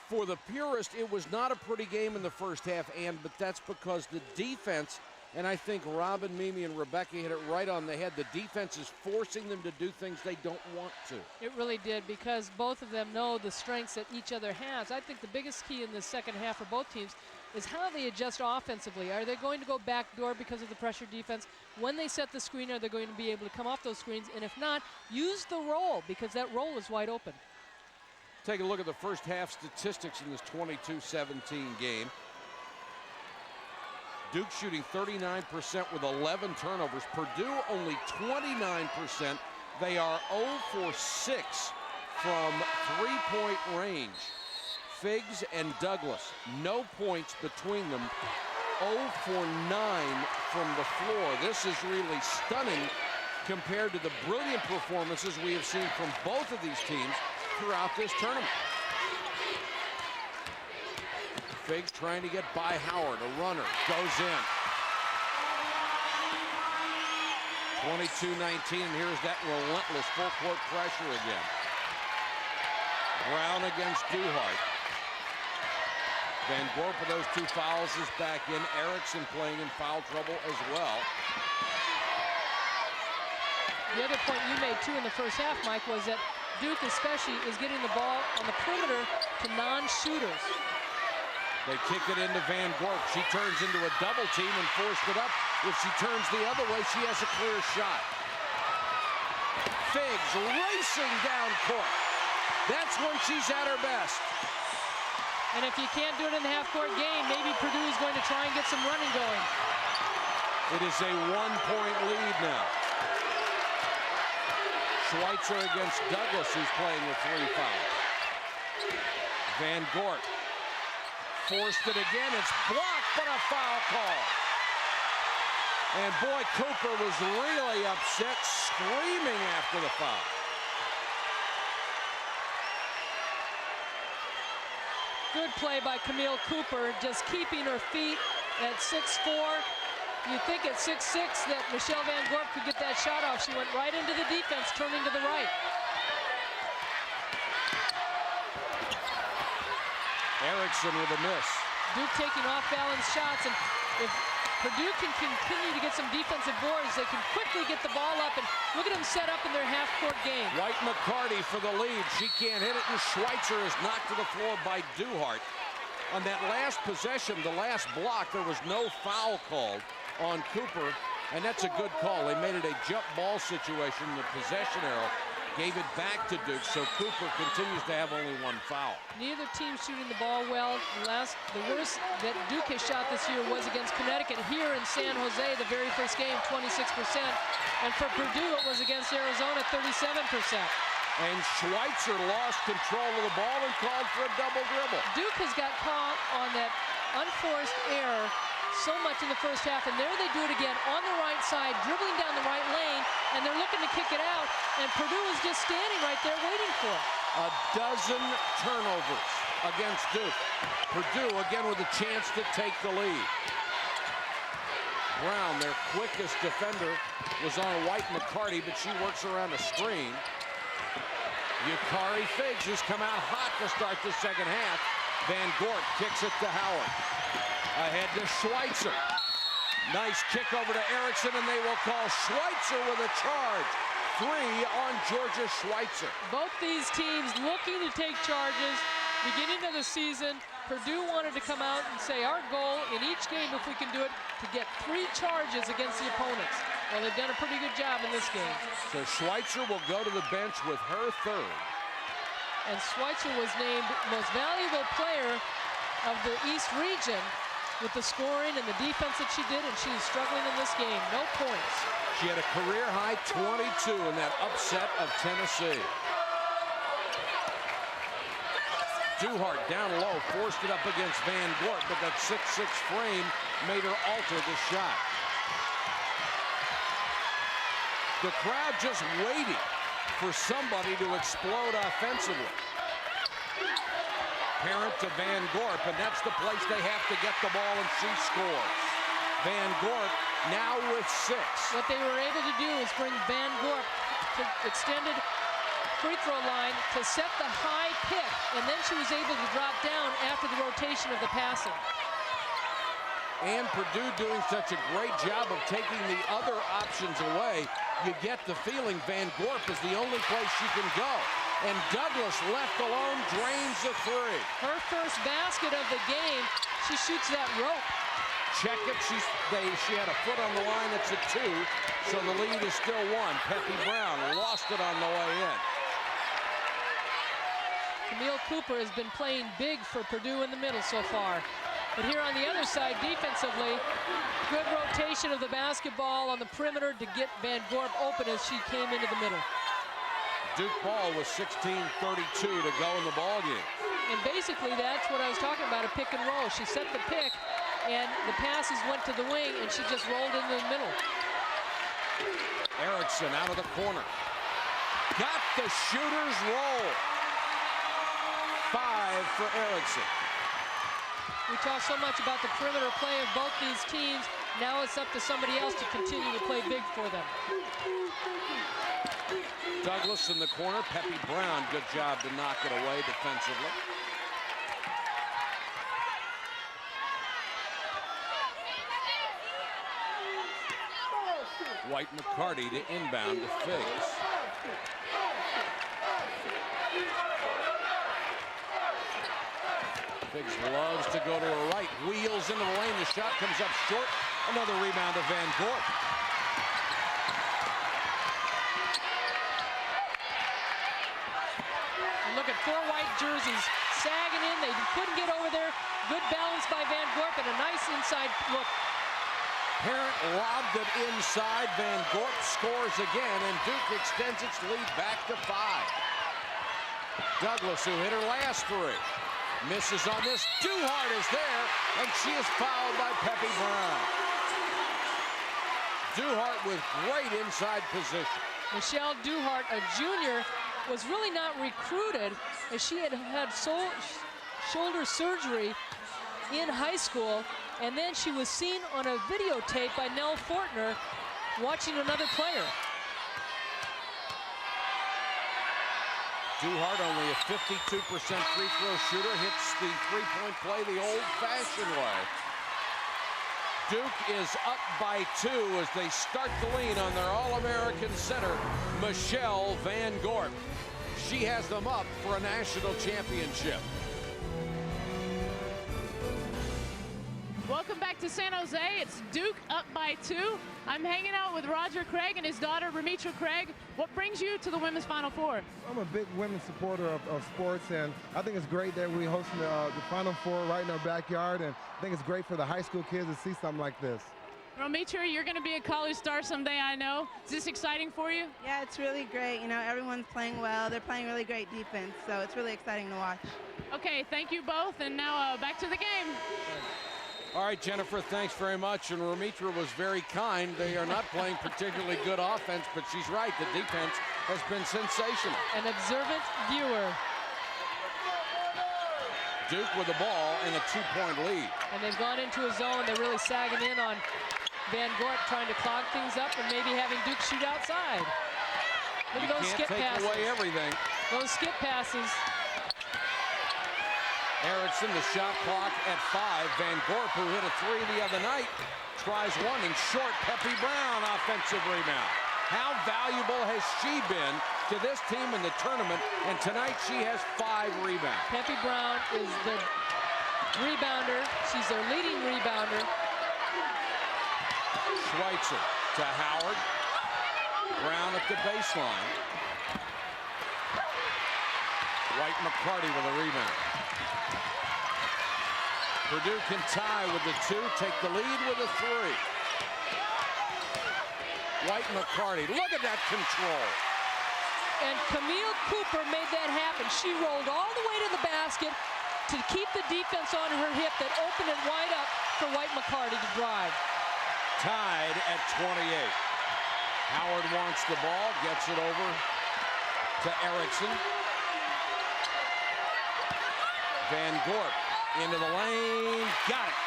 For the purist, it was not a pretty game in the first half, but that's because the defense, and I think Robin, Mimi, and Rebecca hit it right on the head. The defense is forcing them to do things they don't want to. It
really did, because both of them know the strengths that each other has. I think the biggest key in the second half for both teams is how they adjust offensively. Are they going to go backdoor because of the pressure defense? When they set the screen, are they going to be able to come off those screens? And if not, use the roll, because that roll is wide open.
Take a look at the first half statistics in this 22-17 game. Duke shooting 39% with 11 turnovers. Purdue only 29%. They are 0 for 6 from three-point range. Figs and Douglas, no points between them. 0 for 9 from the floor. This is really stunning compared to the brilliant performances we have seen from both of these teams throughout this tournament. Figs trying to get by Howard, a runner, goes in. 22-19, and here's that relentless full court pressure again. Brown against Duhart. Van Gorp with those 2 fouls is back in. Erickson playing in foul trouble as well.
The other point you made too in the first half, Mike, was that Duke especially is getting the ball on the perimeter to non-shooters.
They kick it into Van Gorp. She turns into a double team and forced it up. If she turns the other way, she has a clear shot. Figs racing down court. That's when she's at her best.
And if you can't do it in the half-court game, maybe Purdue is going to try and get some running going.
It is a 1-point lead now. Schweitzer against Douglas, who's playing with 3 fouls. Van Gorp forced it again. It's blocked, but a foul call. And boy, Cooper was really upset, screaming after the foul.
Good play by Camille Cooper, just keeping her feet at 6'4". You'd think at 6'6" that Michelle Van Gorp could get that shot off. She went right into the defense, turning to the right.
Erickson with a miss.
Duke taking off-balance shots, and if Purdue can continue to get some defensive boards, they can quickly get the ball up, and look at them set up in their half-court game.
White-McCarty for the lead. She can't hit it, and Schweitzer is knocked to the floor by Duhart. On that last possession, the last block, there was no foul called on Cooper, and that's a good call. They made it a jump ball situation. The possession arrow gave it back to Duke, so Cooper continues to have only 1 foul.
Neither team shooting the ball well. The worst that Duke has shot this year was against Connecticut here in San Jose, the very first game, 26%. And for Purdue, it was against Arizona, 37%.
And Schweitzer lost control of the ball and called for a double dribble.
Duke has got caught on that unforced error so much in the first half, and there they do it again on the right side, dribbling down the right lane, and they're looking to kick it out, and Purdue is just standing right there waiting for it.
A dozen turnovers against Duke. Purdue again with a chance to take the lead. Brown, their quickest defender, was on White-McCarty, but she works around a screen. Yukari Figs has come out hot to start the second half. Van Gorp kicks it to Howard. Ahead to Schweitzer. Nice kick over to Erickson, and they will call Schweitzer with a charge. 3 on Georgia Schweitzer.
Both these teams looking to take charges. Beginning of the season, Purdue wanted to come out and say our goal in each game, if we can do it, to get 3 charges against the opponents. Well, they've done a pretty good job in this game.
So Schweitzer will go to the bench with her 3rd.
And Schweitzer was named most valuable player of the East region with the scoring and the defense that she did, and she's struggling in this game. No points.
She had a career-high 22 in that upset of Tennessee. Duhart down low, forced it up against Van Gorp, but that 6'6" frame made her alter the shot. The crowd just waiting for somebody to explode offensively. Parent to Van Gorp, and that's the place they have to get the ball, and she scores. Van Gorp now with 6.
What they were able to do is bring Van Gorp to extended free throw line to set the high pick, and then she was able to drop down after the rotation of the passing.
And Purdue doing such a great job of taking the other options away. You get the feeling Van Gorp is the only place she can go. And Douglas, left alone, drains a 3.
Her first basket of the game, she shoots that rope.
Check it, she had a foot on the line, it's a 2, so the lead is still 1. Peppy Brown lost it on the way in.
Camille Cooper has been playing big for Purdue in the middle so far. But here on the other side, defensively, good rotation of the basketball on the perimeter to get Van Gorp open as she came into the middle.
Duke ball with 16:32 to go in the ball game.
And basically, that's what I was talking about, a pick and roll. She set the pick, and the passes went to the wing, and she just rolled into the middle.
Erickson out of the corner. Got the shooter's roll. 5 for Erickson.
We talk so much about the perimeter play of both these teams. Now it's up to somebody else to continue to play big for them.
Douglas in the corner. Peppy Brown, good job to knock it away defensively. White-McCarty to inbound to Figs. Figs loves to go to her right, wheels into the lane. The shot comes up short. Another rebound to Van Gorp.
And look at 4 white jerseys sagging in. They couldn't get over there. Good balance by Van Gorp and a nice inside look.
Parent lobbed it inside. Van Gorp scores again, and Duke extends its lead back to 5. Douglas, who hit her last 3, misses on this. Duhart is there, and she is fouled by Peppy Brown. Duhart with great inside position.
Michelle Duhart, a junior, was really not recruited, as she had shoulder surgery in high school, and then she was seen on a videotape by Nell Fortner watching another player.
Duhart, only a 52% free throw shooter, hits the three-point play the old-fashioned way. Duke is up by 2 as they start to lean on their All-American center, Michelle Van Gorp. She has them up for a national championship.
Welcome back to San Jose. It's Duke up by 2. I'm hanging out with Roger Craig and his daughter, Remitra Craig. What brings you to the women's Final Four?
I'm a big women's supporter of sports, and I think it's great that we're hosting the Final Four right in our backyard, and I think it's great for the high school kids to see something like this.
Remitra, you're going to be a college star someday, I know. Is this exciting for you?
Yeah, it's really great. You know, everyone's playing well. They're playing really great defense, so it's really exciting to watch.
Okay, thank you both, and now back to the game.
All right, Jennifer, thanks very much. And Remitra was very kind. They are not playing particularly good offense, but she's right. The defense has been sensational.
An observant viewer.
Duke with the ball and a 2-point lead.
And they've gone into a zone. They're really sagging in on Van Gorp, trying to clog things up and maybe having Duke shoot outside. Look at those skip passes.
You can't take away everything.
Those skip passes.
Erickson, the shot clock at 5. Van Gorp, who hit a 3 the other night, tries one, and short Peppy Brown offensive rebound. How valuable has she been to this team in the tournament? And tonight she has 5 rebounds.
Peppy Brown is the rebounder. She's their leading rebounder.
Schweitzer to Howard. Brown at the baseline. White-McCarty with a rebound. Purdue can tie with the 2, take the lead with a 3. White-McCarty, look at that control.
And Camille Cooper made that happen. She rolled all the way to the basket to keep the defense on her hip that opened it wide up for White-McCarty to drive.
Tied at 28. Howard wants the ball, gets it over to Erickson. Van Gorp into the lane, got it.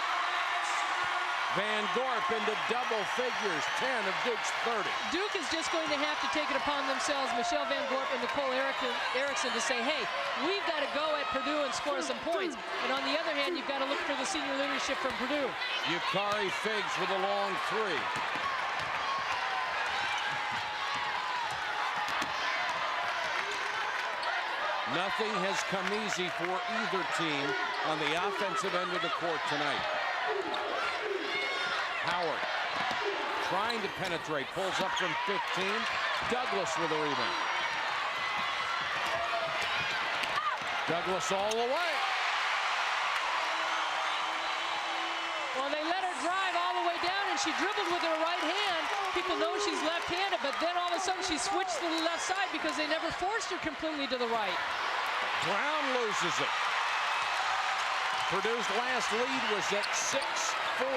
Van Gorp into double figures, 10 of Duke's 30.
Duke is just going to have to take it upon themselves, Michelle Van Gorp and Nicole Erickson, to say, hey, we've got to go at Purdue and score some points. And on the other hand, you've got to look for the senior leadership from Purdue.
Yukari Figs with a long 3. Nothing has come easy for either team on the offensive end of the court tonight. Howard trying to penetrate, pulls up from 15. Douglas with a rebound. Douglas all the way.
Well, they let her drive all the way down, and she dribbled with her right hand. People know she's left-handed, but then all of a sudden she switched to the left side because they never forced her completely to the right.
Brown loses it. Purdue's last lead was at 6-4.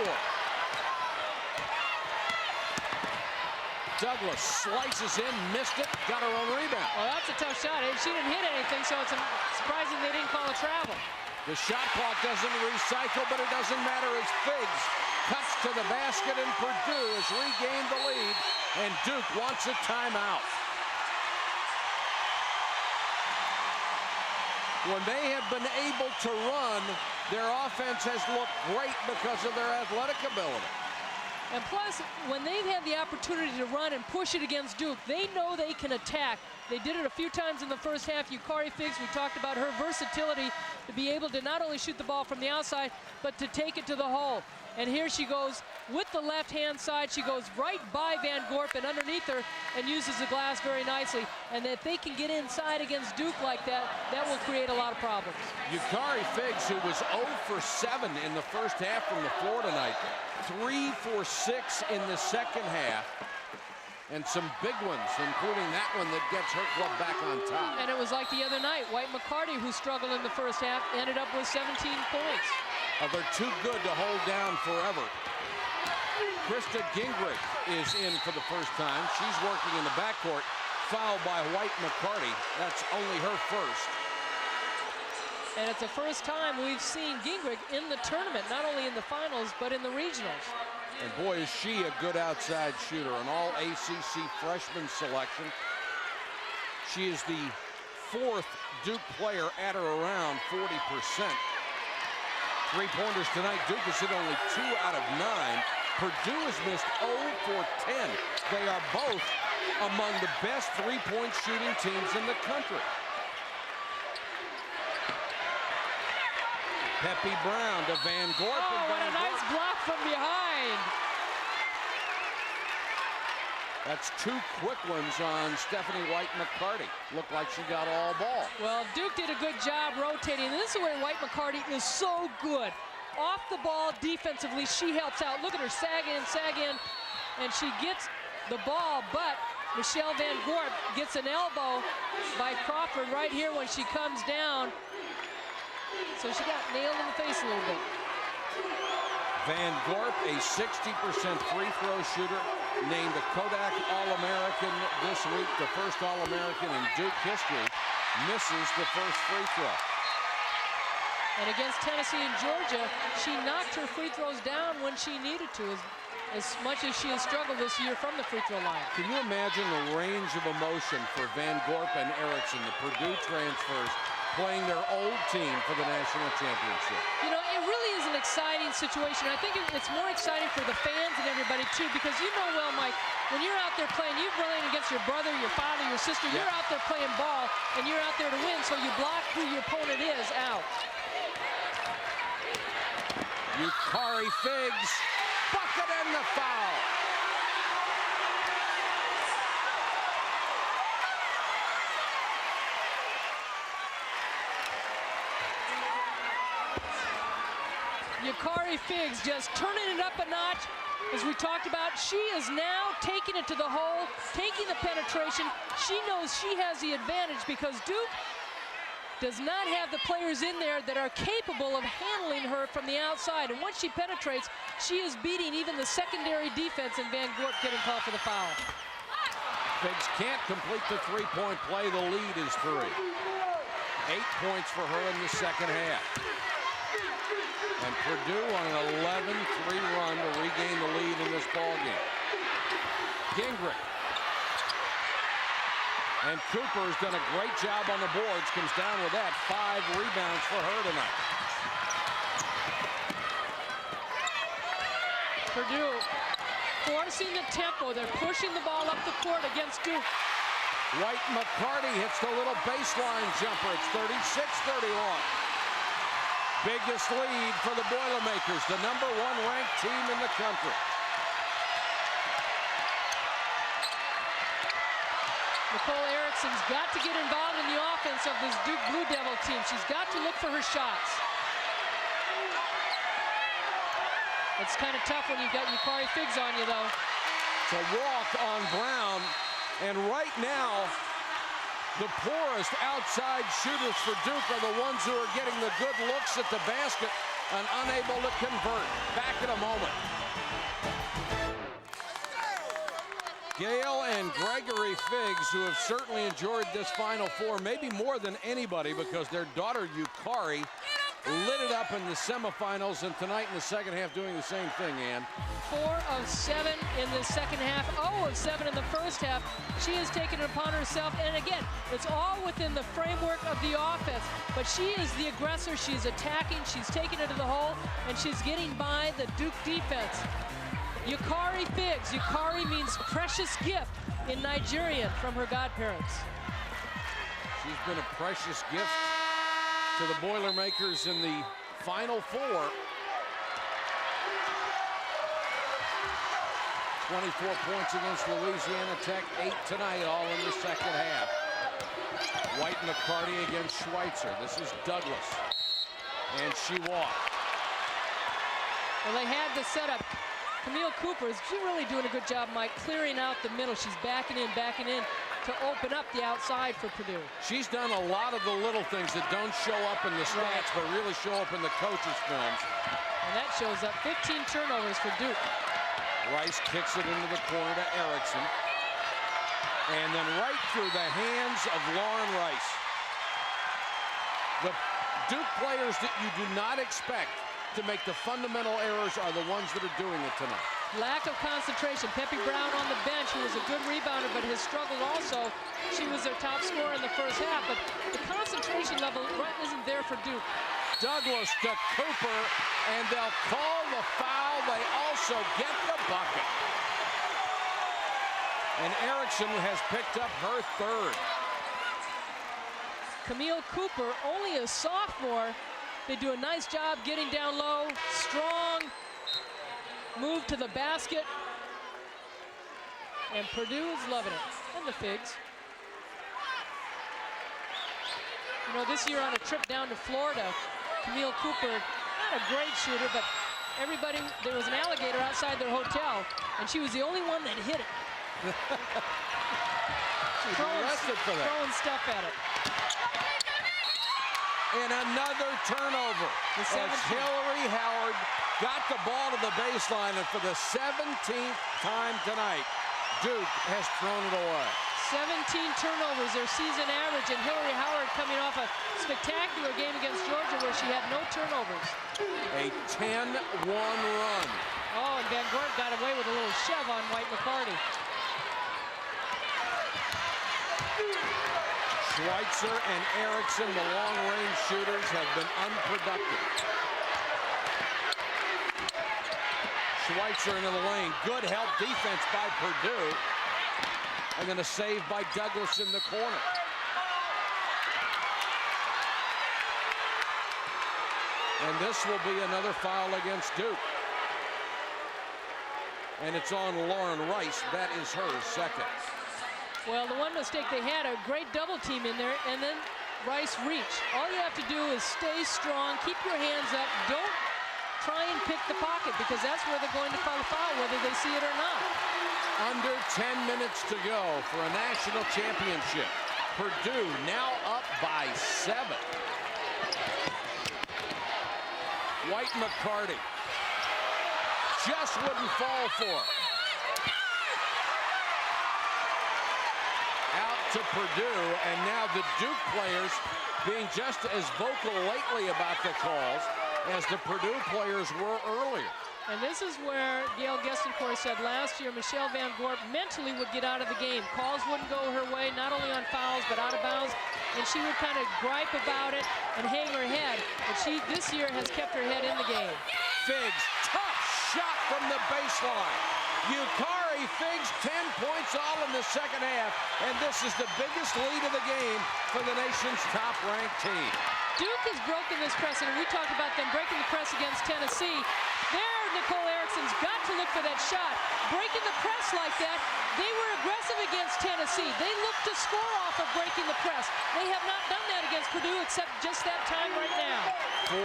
Douglas slices in, missed it, got her own rebound.
Well, that's a tough shot. She didn't hit anything, so it's surprising they didn't call a travel.
The shot clock doesn't recycle, but it doesn't matter as Figs cuts to the basket, and Purdue has regained the lead, and Duke wants a timeout. When they have been able to run, their offense has looked great because of their athletic ability.
And plus, when they've had the opportunity to run and push it against Duke, they know they can attack. They did it a few times in the first half. Yukari Figs, we talked about her versatility to be able to not only shoot the ball from the outside, but to take it to the hole. And here she goes with the left-hand side. She goes right by Van Gorp and underneath her and uses the glass very nicely. And if they can get inside against Duke like that, that will create a lot of problems.
Yukari Figs, who was 0 for 7 in the first half from the floor tonight, 3 for 6 in the second half. And some big ones, including that one that gets her club back on top.
And it was like the other night. White-McCarty, who struggled in the first half, ended up with 17 points.
They're too good to hold down forever. Krista Gingrich is in for the first time. She's working in the backcourt, fouled by White-McCarty. That's only her first.
And it's the first time we've seen Gingrich in the tournament, not only in the finals, but in the regionals.
And boy, is she a good outside shooter, an all-ACC freshman selection. She is the 4th Duke player at or around 40%. Three-pointers tonight, Duke has hit only 2 out of 9. Purdue has missed 0 for 10. They are both among the best three-point shooting teams in the country. Peppy Brown to Van Gorp.
Oh,
and
what
Van
a nice
Gorp.
block from behind.
That's 2 quick ones on Stephanie White-McCarty. Looked like she got all ball.
Well, Duke did a good job rotating. This is where White-McCarty is so good. Off the ball defensively, she helps out. Look at her sag in, and she gets the ball, but Michelle Van Gorp gets an elbow by Crawford right here when she comes down. So she got nailed in the face a little bit.
Van Gorp, a 60% free throw shooter, named a Kodak All-American this week, the first All-American in Duke history, misses the first free throw.
And against Tennessee and Georgia, she knocked her free throws down when she needed to, as much as she has struggled this year from the free throw line.
Can you imagine the range of emotion for Van Gorp and Erickson, the Purdue transfers, playing their old team for the national championship?
You know, it really is an exciting situation. I think it's more exciting for the fans and everybody, too, because you know well, Mike, when you're out there playing, you're playing against your brother, your father, your sister.
Yeah.
You're out there playing ball, and you're out there to win, so you block who your opponent is out.
Yukari Figs, bucket and the foul.
Yukari Figs just turning it up a notch. As we talked about, she is now taking it to the hole, taking the penetration. She knows she has the advantage because Duke does not have the players in there that are capable of handling her from the outside. And once she penetrates, she is beating even the secondary defense, and Van Gorp getting called for the foul.
Figs can't complete the three-point play. The lead is 3. 8 points for her in the second half. And Purdue on an 11-3 run to regain the lead in this ballgame. Gingrich. And Cooper has done a great job on the boards. Comes down with that. 5 rebounds for her tonight.
Purdue forcing the tempo. They're pushing the ball up the court against Duke.
White-McCarty hits the little baseline jumper. It's 36-31. Biggest lead for the Boilermakers, the #1 ranked team in the country.
Nicole Erickson's got to get involved in the offense of this Duke Blue Devil team. She's got to look for her shots. It's kind of tough when you've got Yukari Figs on you, though.
It's a walk on Brown, and right now, the poorest outside shooters for Duke are the ones who are getting the good looks at the basket and unable to convert. Back in a moment. Gail and Gregory Figs, who have certainly enjoyed this Final Four, maybe more than anybody, because their daughter Yukari lit it up in the semifinals, and tonight in the second half doing the same thing, Ann.
4 of 7 in the second half, 0 of 7 in the first half. She has taken it upon herself, and again, it's all within the framework of the offense, but she is the aggressor. She's attacking, she's taking it to the hole, and she's getting by the Duke defense. Yukari Figs. Yukari means precious gift in Nigerian from her godparents.
She's been a precious gift to the Boilermakers in the Final Four. 24 points against Louisiana Tech, 8 tonight, all in the second half. White-McCarty against Schweitzer. This is Douglas. And she walked.
Well, they had the setup. Camille Cooper is really doing a good job, Mike, clearing out the middle. She's backing in to open up the outside for Purdue.
She's done a lot of the little things that don't show up in the stats, but really show up in the coaches' films.
And that shows up 15 turnovers for Duke.
Rice kicks it into the corner to Erickson. And then right through the hands of Lauren Rice. The Duke players that you do not expect to make the fundamental errors are the ones that are doing it tonight.
Lack of concentration. Peppy Brown on the bench, who was a good rebounder but has struggled also. She was their top scorer in the first half, but the concentration level isn't there for Duke.
Douglas to Cooper, and they'll call the foul. They also get the bucket. And Erickson has picked up her third.
Camille Cooper, only a sophomore. They do a nice job getting down low, strong move to the basket. And Purdue is loving it. And the Figs. You know, this year on a trip down to Florida, Camille Cooper, not a great shooter, but everybody, there was an alligator outside their hotel, and she was the only one that hit it. Throwing stuff at it.
And another turnover as Hillary Howard got the ball to the baseline, and for the 17th time tonight, Duke has thrown it away.
17 turnovers, their season average, and Hillary Howard coming off a spectacular game against Georgia where she had no turnovers.
A 10-1 run.
Oh, and Van Gorp got away with a little shove on White-McCarty.
Schweitzer and Erickson, the long-range shooters, have been unproductive. Schweitzer into the lane. Good help defense by Purdue. And then a save by Douglas in the corner. And this will be another foul against Duke. And it's on Lauren Rice. That is her second.
Well, the one mistake they had, a great double team in there, and then Rice reach. All you have to do is stay strong, keep your hands up, don't try and pick the pocket, because that's where they're going to call a foul, whether they see it or not.
Under 10 minutes to go for a national championship. Purdue now up by 7. White-McCarty just wouldn't fall for it. Out to Purdue, and now the Duke players being just as vocal lately about the calls as the Purdue players were earlier.
And this is where Gail Goestenkors said last year Michelle Van Gorp mentally would get out of the game. Calls wouldn't go her way, not only on fouls, but out of bounds. And she would kind of gripe about it and hang her head. But she, this year, has kept her head in the game.
Figs, tough shot from the baseline. Yukari Figs, 10 points all in the second half. And this is the biggest lead of the game for the nation's top-ranked team.
Duke has broken this precedent. We talked about them breaking the press against Tennessee. There, Nicole Erickson's got to look for that shot. Breaking the press like that, they were aggressive against Tennessee. They looked to score off of breaking the press. They have not done that against Purdue except just that time right now.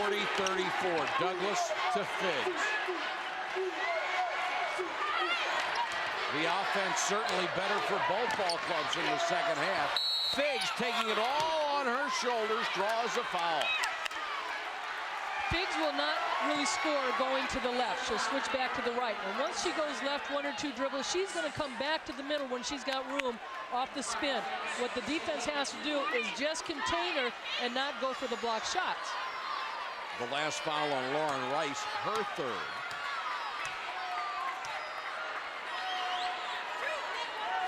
40-34, Douglas to Figs. The offense certainly better for both ball clubs in the second half. Figs taking it all on her shoulders, draws a foul.
Figs will not really score going to the left. She'll switch back to the right. And once she goes left 1 or 2 dribbles, she's going to come back to the middle when she's got room off the spin. What the defense has to do is just contain her and not go for the block shots.
The last foul on Lauren Rice, her third.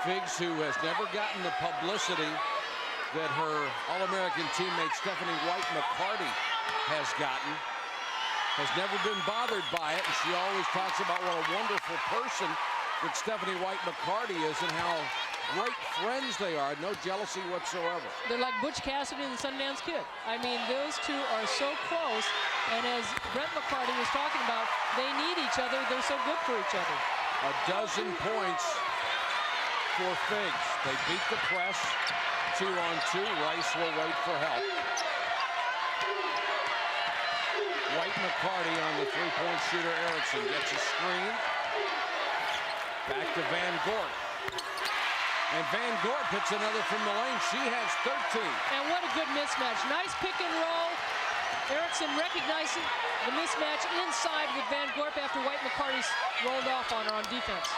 Figs, who has never gotten the publicity that her All-American teammate Stephanie White-McCarty has gotten, has never been bothered by it, and she always talks about what a wonderful person that Stephanie White-McCarty is and how great friends they are. No jealousy whatsoever.
They're like Butch Cassidy and the Sundance Kid. I mean, those two are so close, and as Brett McCarty was talking about, they need each other. They're so good for each other.
A dozen points for Figs. They beat the press. 2-on-2. Rice will wait for help. White-McCarty on the three-point shooter. Erickson gets a screen. Back to Van Gorp. And Van Gorp hits another from the lane. She has 13.
And what a good mismatch. Nice pick and roll. Erickson recognizing the mismatch inside with Van Gorp after White-McCarty's rolled off on her on defense.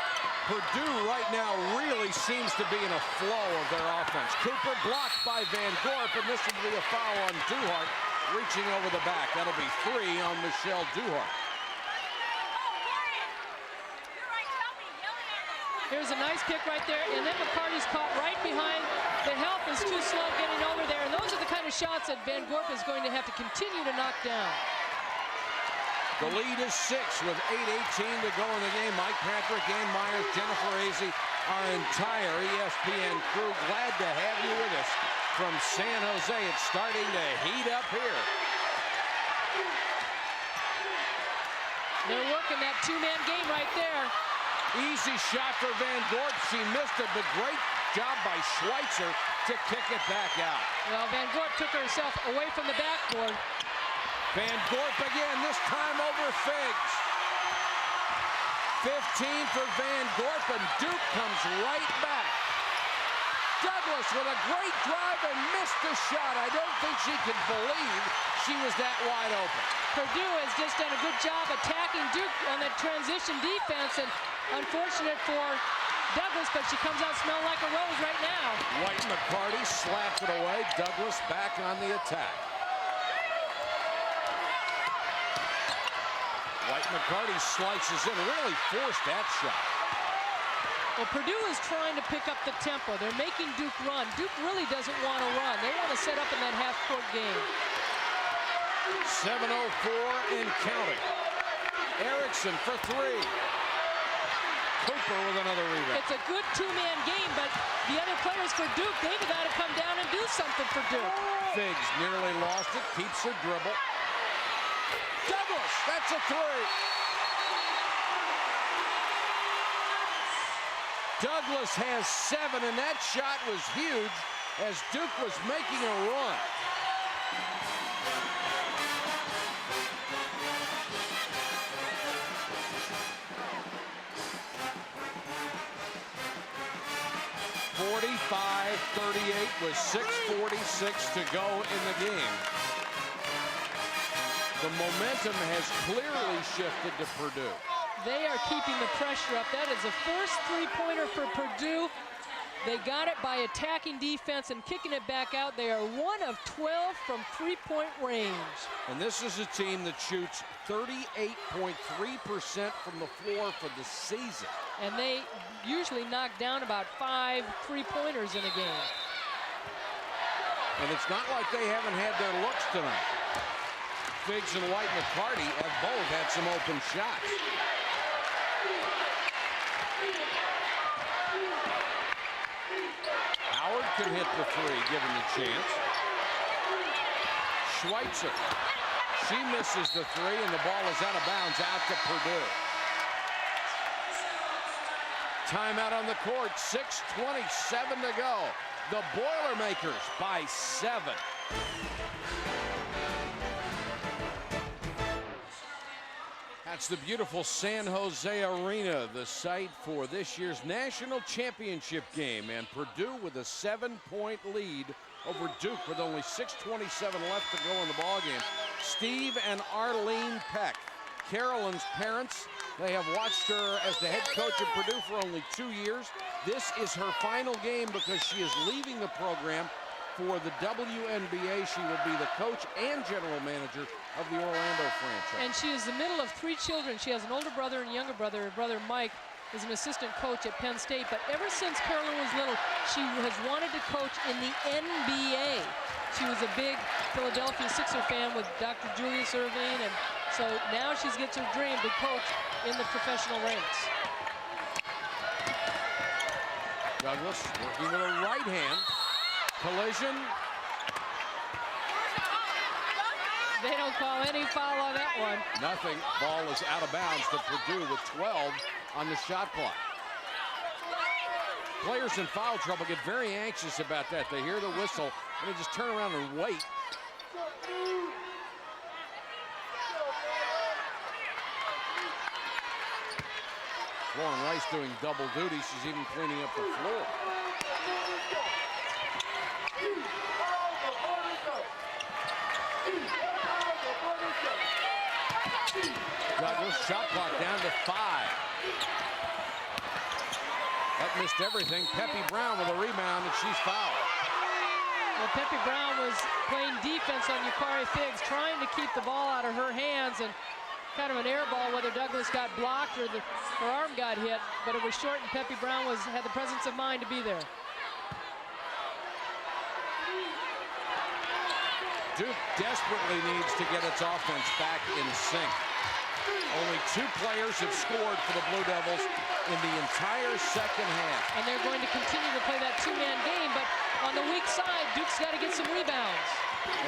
Purdue right now really seems to be in a flow of their offense. Cooper blocked by Van Gorp, and this will be a foul on Duhart, reaching over the back. That'll be 3 on Michelle Duhart.
Here's a nice pick right there, and then McCarty's caught right behind. The help is too slow getting over there, and those are the kind of shots that Van Gorp is going to have to continue to knock down.
The lead is 6 with 8:18 to go in the game. Mike Patrick, Ann Myers, Jennifer Azzi, our entire ESPN crew. Glad to have you with us from San Jose. It's starting to heat up here.
They're working that two-man game right there.
Easy shot for Van Gorp. She missed it, but great job by Schweitzer to kick it back out.
Well, Van Gorp took herself away from the backboard.
Van Gorp again, this time over Figs. 15 for Van Gorp, and Duke comes right back. Douglas with a great drive and missed the shot. I don't think she could believe she was that wide open.
Purdue has just done a good job attacking Duke on that transition defense, and unfortunate for Douglas, but she comes out smelling like a rose right now.
White-McCarty slapped it away. Douglas back on the attack. White-McCarty slices in, really forced that shot.
Well, Purdue is trying to pick up the tempo. They're making Duke run. Duke really doesn't want to run. They want to set up in that half-court game.
7:04 and counting. Erickson for 3. Cooper with another rebound.
It's a good two-man game, but the other players for Duke, they've got to come down and do something for Duke.
Figs nearly lost it, keeps her dribble. Douglas, that's a 3. Douglas has 7, and that shot was huge as Duke was making a run. .38 with 6:46 to go in the game. The momentum has clearly shifted to Purdue.
They are keeping the pressure up. That is the first three-pointer for Purdue. They got it by attacking defense and kicking it back out. They are 1 of 12 from three-point range.
And this is a team that shoots 38.3% from the floor for the season.
And they usually knock down about 5 three-pointers in a game.
And it's not like they haven't had their looks tonight. Figs and White-McCarty have both had some open shots. Howard can hit the 3 given the chance. Schweitzer. She misses the 3, and the ball is out of bounds out to Purdue. Timeout on the court, 6:27 to go. The Boilermakers by 7. That's the beautiful San Jose Arena, the site for this year's national championship game. And Purdue with a 7-point lead over Duke with only 6:27 left to go in the ballgame. Steve and Arlene Peck, Carolyn's parents, they have watched her as the head coach at Purdue for only 2 years. This is her final game because she is leaving the program for the WNBA. She will be the coach and general manager of the Orlando franchise.
And she is the middle of 3 children. She has an older brother and younger brother. Her brother Mike is an assistant coach at Penn State. But ever since Carolyn was little, she has wanted to coach in the NBA. She was a big Philadelphia Sixer fan with Dr. Julius Erving, and so now she gets her dream to coach in the professional ranks.
Douglas working with a right hand. Collision.
They don't call any foul on that one.
Nothing. Ball is out of bounds to Purdue with 12 on the shot clock. Players in foul trouble get very anxious about that. They hear the whistle and they just turn around and wait. Lauren Rice doing double duty. She's even cleaning up the floor. Douglas, shot clock down to 5. That missed everything. Peppy Brown with a rebound, and she's fouled.
Well, Peppy Brown was playing defense on Yukari Figs, trying to keep the ball out of her hands, and kind of an air ball, whether Douglas got blocked or her arm got hit, but it was short, and Peppy Brown had the presence of mind to be there.
Duke desperately needs to get its offense back in sync. Only 2 players have scored for the Blue Devils in the entire second half.
And they're going to continue to play that 2-man game, but on the weak side, Duke's got to get some rebounds.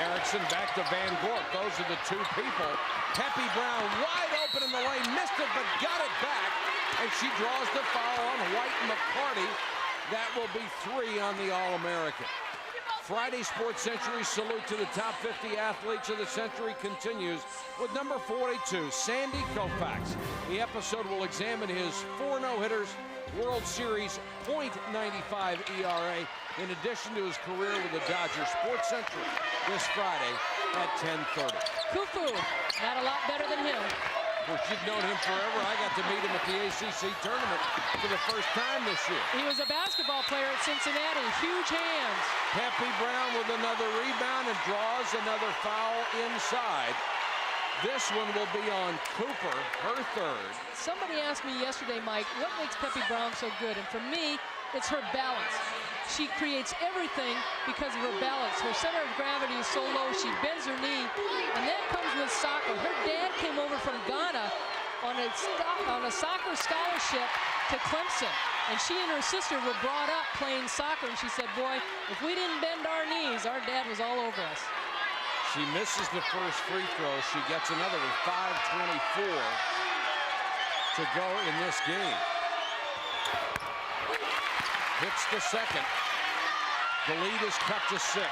Erickson back to Van Gorp. Those are the 2 people. Peppy Brown wide open in the lane, missed it, but got it back. And she draws the foul on White-McCarty. That will be 3 on the All-American. Friday Sports Century salute to the top 50 athletes of the century continues with number 42, Sandy Koufax. The episode will examine his 4 no-hitters, World Series .95 ERA, in addition to his career with the Dodgers. Sports Century this Friday at 10:30.
Kufu, not a lot better than him.
Well, you've known him forever. I got to meet him at the ACC tournament for the first time this year.
He was a basketball player at Cincinnati. Huge hands.
Peppy Brown with another rebound and draws another foul inside. This one will be on Cooper, her 3rd.
Somebody asked me yesterday, Mike, what makes Peppy Brown so good? And for me, it's her balance. She creates everything because of her balance. Her center of gravity is so low, she bends her knee, and that comes with soccer. Her dad came over from Ghana on a soccer scholarship to Clemson, and she and her sister were brought up playing soccer, and she said, boy, if we didn't bend our knees, our dad was all over us.
She misses the first free throw. She gets another with 5:24 to go in this game. Hits the second. The lead is cut to 6.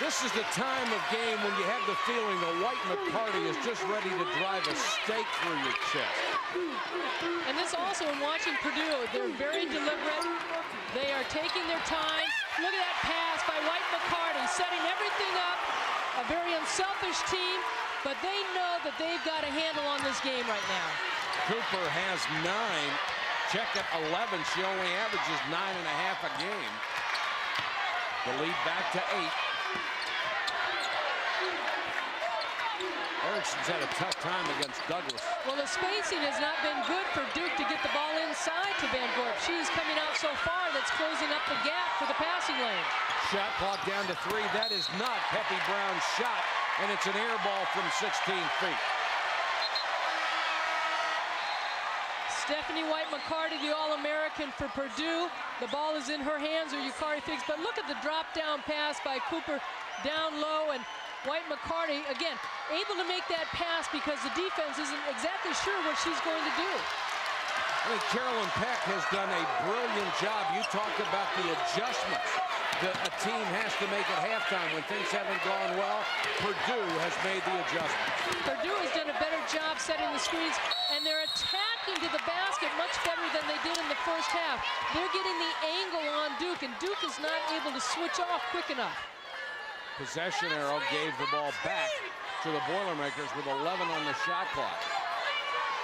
This is the time of game when you have the feeling that White-McCarty is just ready to drive a stake through your chest.
And this also, in watching Purdue, they're very deliberate. They are taking their time. Look at that pass by White-McCarty, setting everything up. A very unselfish team, but they know that they've got a handle on this game right now.
Cooper has 9. Check at 11. She only averages 9.5 a game. The lead back to 8. Erickson's had a tough time against Douglas.
Well, the spacing has not been good for Duke to get the ball inside to Van Gorp. She's coming out so far that's closing up the gap for the passing lane. Shot
Clock down to 3. That is not Peppy Brown's shot, and it's an air ball from 16 feet.
Stephanie White-McCarty, the All-American for Purdue. The ball is in her hands, or Yukari Figs, but look at the drop-down pass by Cooper down low, and White-McCarty, again, able to make that pass because the defense isn't exactly sure what she's going to do.
I think Carolyn Peck has done a brilliant job. You talked about the adjustments that a team has to make at halftime when things haven't gone well. Purdue has made the adjustments.
Purdue has done a better job setting the screens, and they're attacking to the basket much better than they did in the first half. They're getting the angle on Duke, and Duke is not able to switch off quick enough.
Possession arrow gave the ball back to the Boilermakers with 11 on the shot clock.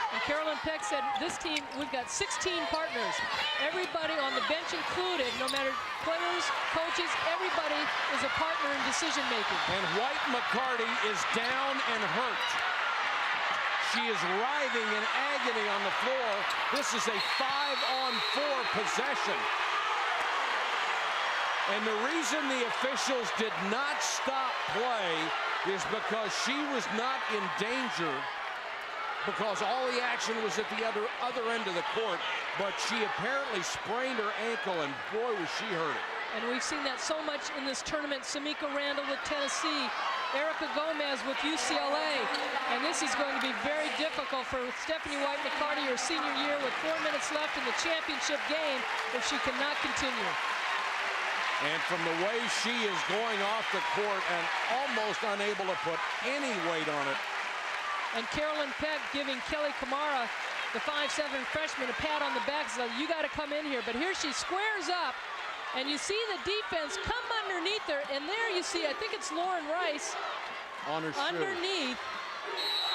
And Carolyn Peck said, this team, we've got 16 partners. Everybody on the bench included, no matter players, coaches, everybody is a partner in decision making.
And White-McCarty is down and hurt. She is writhing in agony on the floor. This is a 5-on-4 possession. And the reason the officials did not stop play is because she was not in danger, because all the action was at the other end of the court, but she apparently sprained her ankle, and boy, was she hurting.
And we've seen that so much in this tournament. Samika Randall with Tennessee, Erica Gomez with UCLA. And this is going to be very difficult for Stephanie White-McCarty, her senior year, with 4 minutes left in the championship game, if she cannot continue.
And from the way she is going off the court and almost unable to put any weight on it.
And Carolyn Peck giving Kelly Kamara, the 5'7" freshman, a pat on the back, so you got to come in here. But here she squares up, and you see the defense come underneath her, and there you see, I think it's Lauren Rice,
on her
underneath,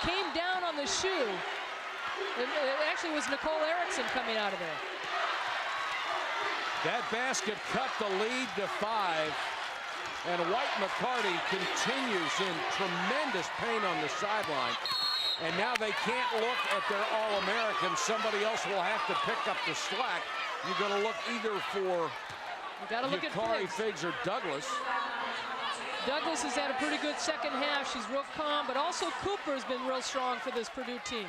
came down on the shoe. It actually was Nicole Erickson coming out of there.
That basket cut the lead to 5, and White-McCarty continues in tremendous pain on the sideline. And now they can't look at their All-American. Somebody else will have to pick up the slack. You're going to look either for Yukari Figs or Douglas.
Douglas has had a pretty good second half. She's real calm, but also Cooper has been real strong for this Purdue team.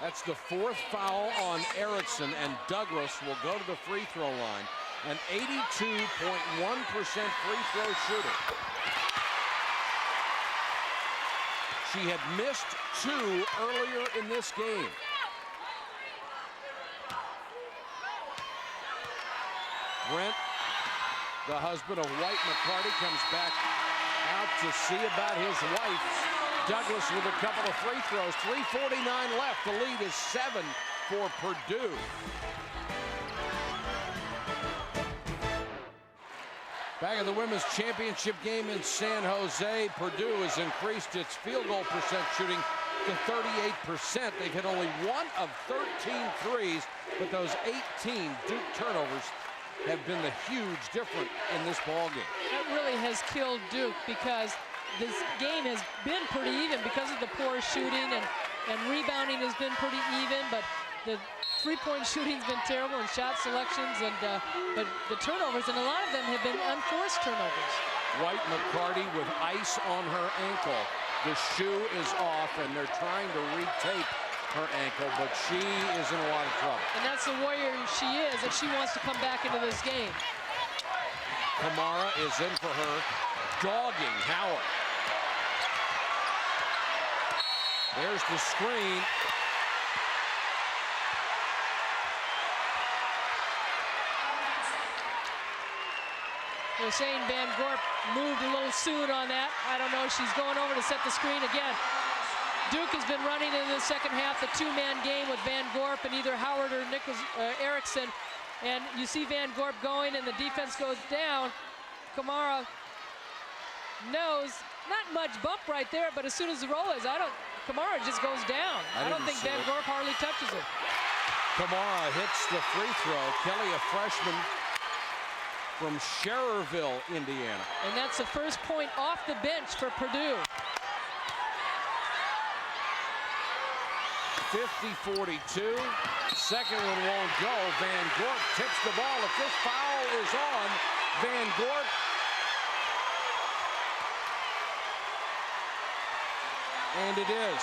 That's the 4th foul on Erickson, and Douglas will go to the free throw line. An 82.1% free throw shooter. She had missed 2 earlier in this game. Brent, the husband of White-McCarty, comes back out to see about his wife. Douglas with a couple of free throws. 3:49 left. The lead is 7 for Purdue. Back in the women's championship game in San Jose, Purdue has increased its field goal percent shooting to 38%. They've hit only 1 of 13 threes, but those 18 Duke turnovers have been the huge difference in this ball game.
That really has killed Duke, because this game has been pretty even because of the poor shooting, and rebounding has been pretty even, but the three-point shooting's been terrible, and shot selections, and but the turnovers, and a lot of them have been unforced turnovers.
White-McCarty with ice on her ankle. The shoe is off, and they're trying to retape her ankle, but she is in a lot of trouble.
And that's the warrior she is, if she wants to come back into this game.
Kamara is in for her, dogging Howard. There's the screen.
They're saying Van Gorp moved a little soon on that. I don't know, she's going over to set the screen again. Duke has been running in the second half the 2-man game with Van Gorp and either Howard or Erickson. And you see Van Gorp going, and the defense goes down. Kamara knows, not much bump right there, but as soon as the roll is, Kamara just goes down. I don't think Van Gorp hardly touches her.
Kamara hits the free throw. Kelly, a freshman from Schererville, Indiana.
And that's the first point off the bench for Purdue.
50-42. Second one won't go. Van Gorp tips the ball. If this foul is on Van Gorp, and it is.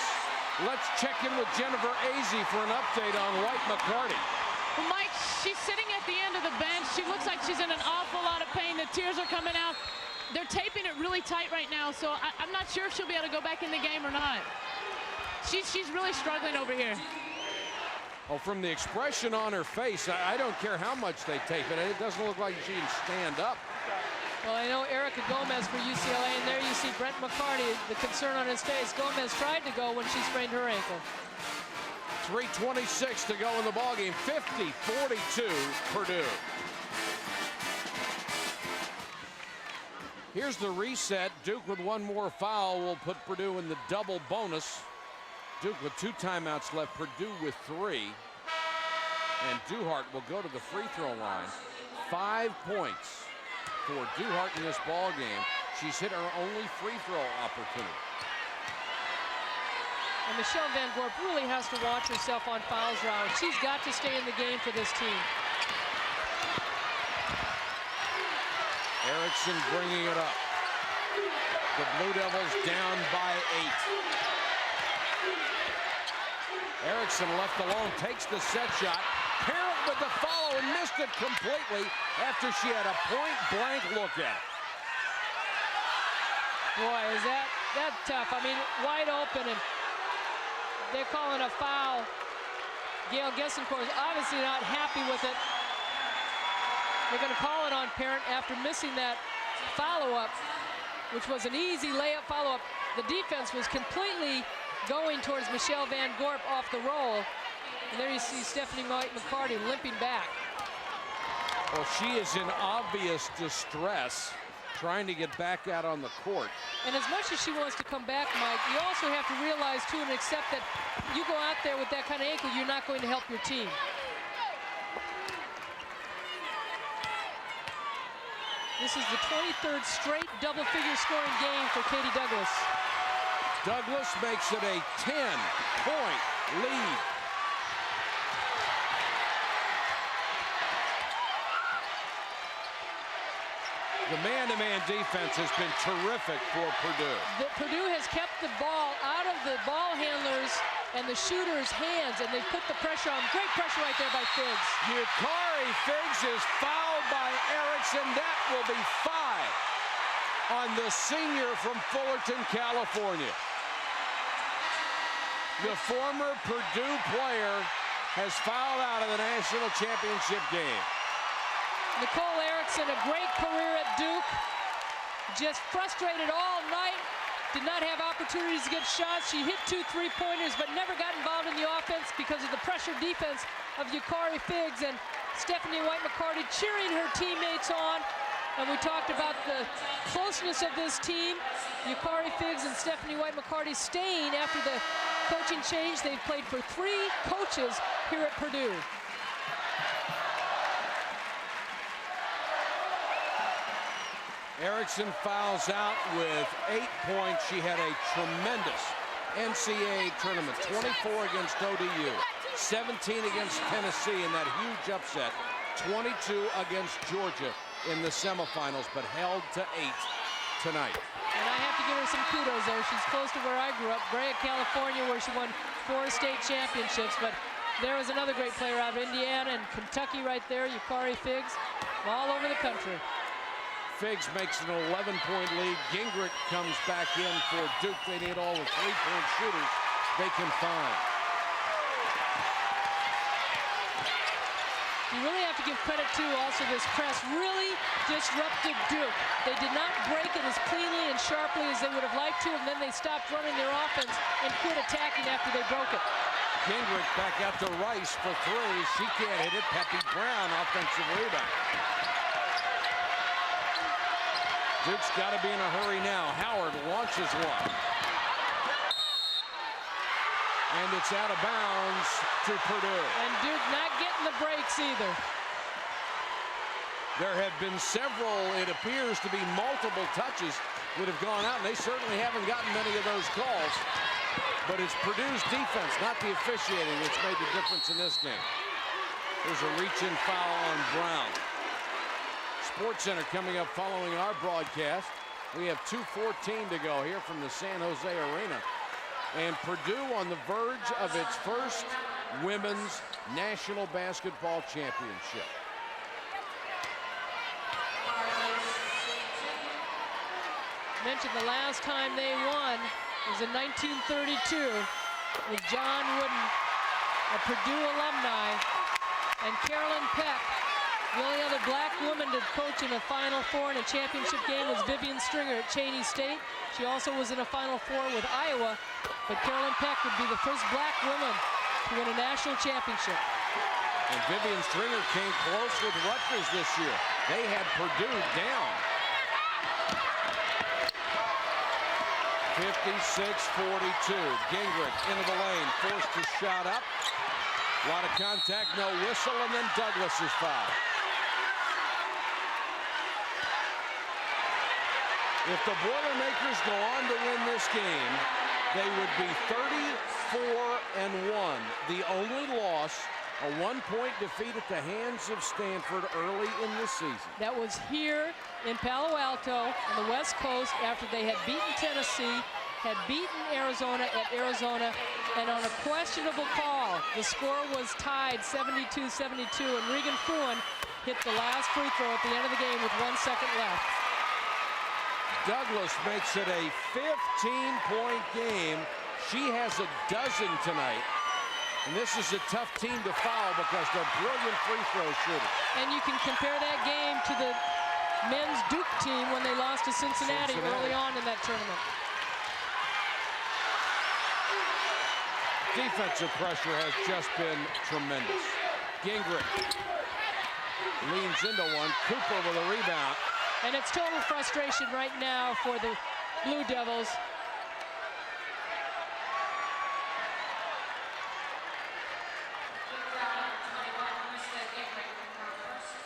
Let's check in with Jennifer Azzi for an update on White-McCarty.
Well, Mike, she's sitting at the end of the bench. She looks like she's in an awful lot of pain. The tears are coming out. They're taping it really tight right now, so I'm not sure if she'll be able to go back in the game or not. She's really struggling over here.
Oh, from the expression on her face, I don't care how much they tape it. It doesn't look like she can stand up.
Well, I know Erica Gomez for UCLA, and there you see Brent McCarty, the concern on his face. Gomez tried to go when she sprained her ankle.
3:26 to go in the ballgame. 50-42 Purdue. Here's the reset. Duke with one more foul will put Purdue in the double bonus. Duke with 2 timeouts left, Purdue with 3. And Duhart will go to the free throw line. 5 points for Duhart in this ball game. She's hit her only free throw opportunity.
And Michelle Van Gorp really has to watch herself on fouls round. She's got to stay in the game for this team.
Erickson bringing it up. The Blue Devils down by 8. Erickson left alone, takes the set shot. Apparently with the follow and missed it completely after she had a point-blank look at it.
Boy, is that tough. I mean, wide open, and they're calling a foul. Gail Goestenkors obviously not happy with it. They're going to call it on Parent after missing that follow-up, which was an easy layup follow-up. The defense was completely going towards Michelle Van Gorp off the roll. And there you see Stephanie White-McCarty limping back.
Well, she is in obvious distress, trying to get back out on the court.
And as much as she wants to come back, Mike, you also have to realize, too, and accept that you go out there with that kind of ankle, you're not going to help your team. This is the 23rd straight double-figure scoring game for Katie Douglas.
Douglas makes it a 10-point lead. The man-to-man defense has been terrific for Purdue.
Purdue has kept the ball out of the ball handlers and the shooters' hands, and they've put the pressure on. Great pressure right there by Figgs.
Yukari Figgs is fouled by Erickson. That will be 5 on the senior from Fullerton, California. The former Purdue player has fouled out of the national championship game.
Nicole Erickson, a great career at Duke. Just frustrated all night. Did not have opportunities to get shots. She hit 2 3-pointers, but never got involved in the offense because of the pressure defense of Yukari Figgs, and Stephanie White-McCarty cheering her teammates on. And we talked about the closeness of this team. Yukari Figgs and Stephanie White-McCarty staying after the coaching change. They've played for 3 coaches here at Purdue.
Erickson fouls out with 8 points. She had a tremendous NCAA tournament. 24 against ODU, 17 against Tennessee in that huge upset, 22 against Georgia in the semifinals, but held to 8 tonight.
And I have to give her some kudos there. She's close to where I grew up, Brea, California, where she won 4 state championships. But there was another great player out of Indiana and Kentucky right there, Yukari Figgs, all over the country.
Figgs makes an 11-point lead. Gingrich comes back in for Duke. They need all the 3-point shooters they can find.
You really have to give credit to also this press really disrupted Duke. They did not break it as cleanly and sharply as they would have liked to, and then they stopped running their offense and quit attacking after they broke it.
Gingrich back out to Rice for 3. She can't hit it. Peppy Brown offensive rebound. Duke's got to be in a hurry now. Howard launches one. And it's out of bounds to Purdue.
And Duke not getting the breaks either.
There have been several, it appears to be multiple touches that have gone out, and they certainly haven't gotten many of those calls. But it's Purdue's defense, not the officiating, that's made the difference in this game. There's a reach-in foul on Brown. Sports Center coming up following our broadcast. We have 2:14 to go here from the San Jose Arena. And Purdue on the verge of its first women's national basketball championship.
Mentioned the last time they won was in 1932 with John Wooden, a Purdue alumni, and Carolyn Peck. The only other black woman to coach in a Final Four in a championship game was Vivian Stringer at Cheney State. She also was in a Final Four with Iowa, but Carolyn Peck would be the first black woman to win a national championship.
And Vivian Stringer came close with Rutgers this year. They had Purdue down. 56-42. Gingrich into the lane, forced to shot up. A lot of contact, no whistle, and then Douglas is fouled. If the Boilermakers go on to win this game, they would be 34-1. The only loss, a 1-point defeat at the hands of Stanford early in the season.
That was here in Palo Alto on the West Coast after they had beaten Tennessee had beaten Arizona at Arizona, and on a questionable call, the score was tied 72-72, and Regan Fuhren hit the last free throw at the end of the game with 1 second left.
Douglas makes it a 15-point game. She has a dozen tonight. And this is a tough team to foul because they're brilliant free throw shooters.
And you can compare that game to the men's Duke team when they lost to Cincinnati early on in that tournament.
Defensive pressure has just been tremendous. Gingrich leans into one. Cooper with a rebound.
And it's total frustration right now for the Blue Devils.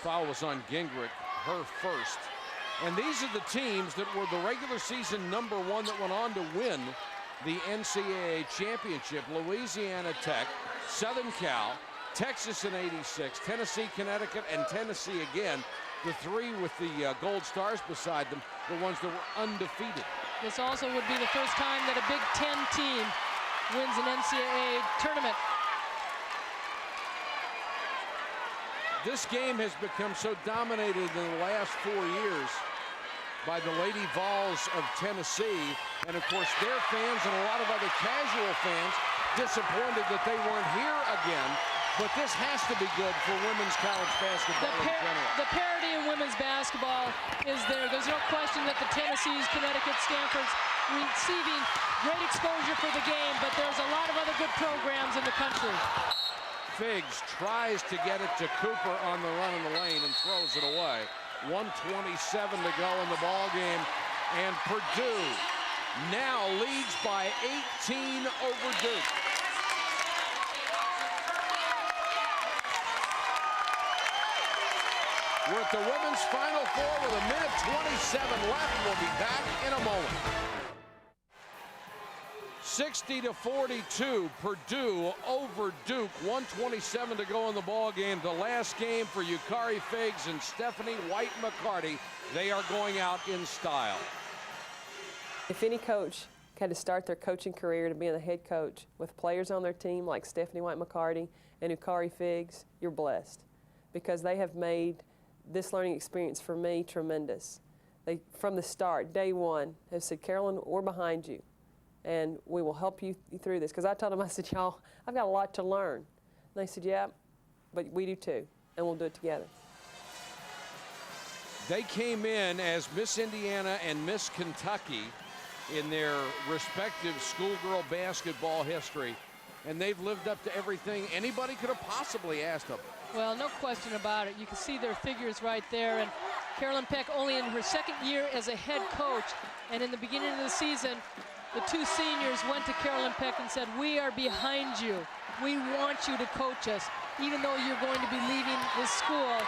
Foul was on Gingrich, her first. And these are the teams that were the regular season #1 that went on to win the NCAA championship. Louisiana Tech, Southern Cal, Texas in '86, Tennessee, Connecticut, and Tennessee again. The three with the gold stars beside them, the ones that were undefeated.
This also would be the first time that a Big Ten team wins an NCAA tournament.
This game has become so dominated in the last 4 years by the Lady Vols of Tennessee. And of course, their fans and a lot of other casual fans disappointed that they weren't here again. But this has to be good for women's college basketball in general.
The parity in women's basketball is there. There's no question that the Tennessees, Connecticut, Stanfords receiving great exposure for the game, but there's a lot of other good programs in the country.
Figs tries to get it to Cooper on the run in the lane and throws it away. 1:27 to go in the ball game, and Purdue now leads by 18 over Duke. We're at the women's Final Four with 1:27 left. We'll be back in a moment. 60-42, Purdue over Duke. 1:27 to go in the ball game. The last game for Yukari Figs and Stephanie White-McCarty. They are going out in style.
If any coach had to start their coaching career to being a head coach with players on their team like Stephanie White-McCarty and Yukari Figs, you're blessed, because they have made this learning experience for me tremendous. They, from the start, day one, have said, Carolyn, we're behind you, and we will help you through this. Because I told them, I said, y'all, I've got a lot to learn. And they said, yeah, but we do too, and we'll do it together.
They came in as Miss Indiana and Miss Kentucky in their respective schoolgirl basketball history, and they've lived up to everything anybody could have possibly asked of them.
Well, no question about it. You can see their figures right there. And Carolyn Peck only in her second year as a head coach. And in the beginning of the season, the two seniors went to Carolyn Peck and said, we are behind you. We want you to coach us. Even though you're going to be leaving this school,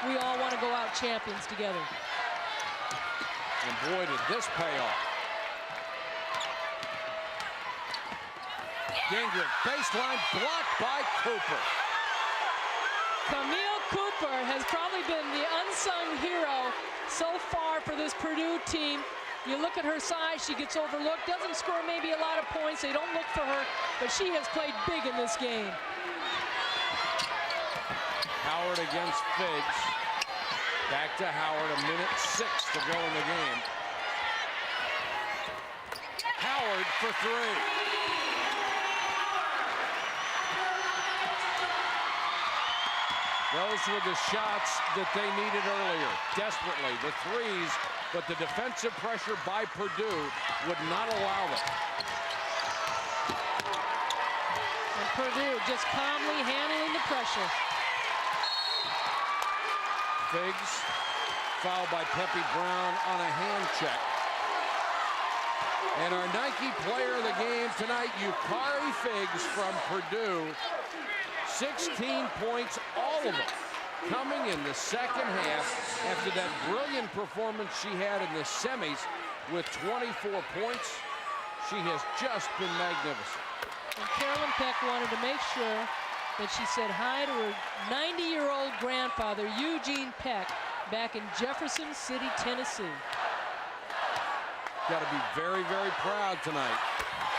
we all want to go out champions together.
And boy, did this pay off. Gingrich, baseline blocked by Cooper.
Camille Cooper has probably been the unsung hero so far for this Purdue team. You look at her size, she gets overlooked, doesn't score maybe a lot of points, they don't look for her, but she has played big in this game.
Howard against Figs. Back to Howard, 1:06 to go in the game. Howard for three. Those were the shots that they needed earlier, desperately, the threes, but the defensive pressure by Purdue would not allow them.
And Purdue just calmly handling the pressure.
Figs fouled by Peppy Brown on a hand check. And our Nike player of the game tonight, Yukari Figs from Purdue. 16 points, all of them coming in the second half after that brilliant performance she had in the semis with 24 points. She has just been magnificent.
And Carolyn Peck wanted to make sure that she said hi to her 90-year-old grandfather, Eugene Peck, back in Jefferson City, Tennessee.
Got to be very, very proud tonight.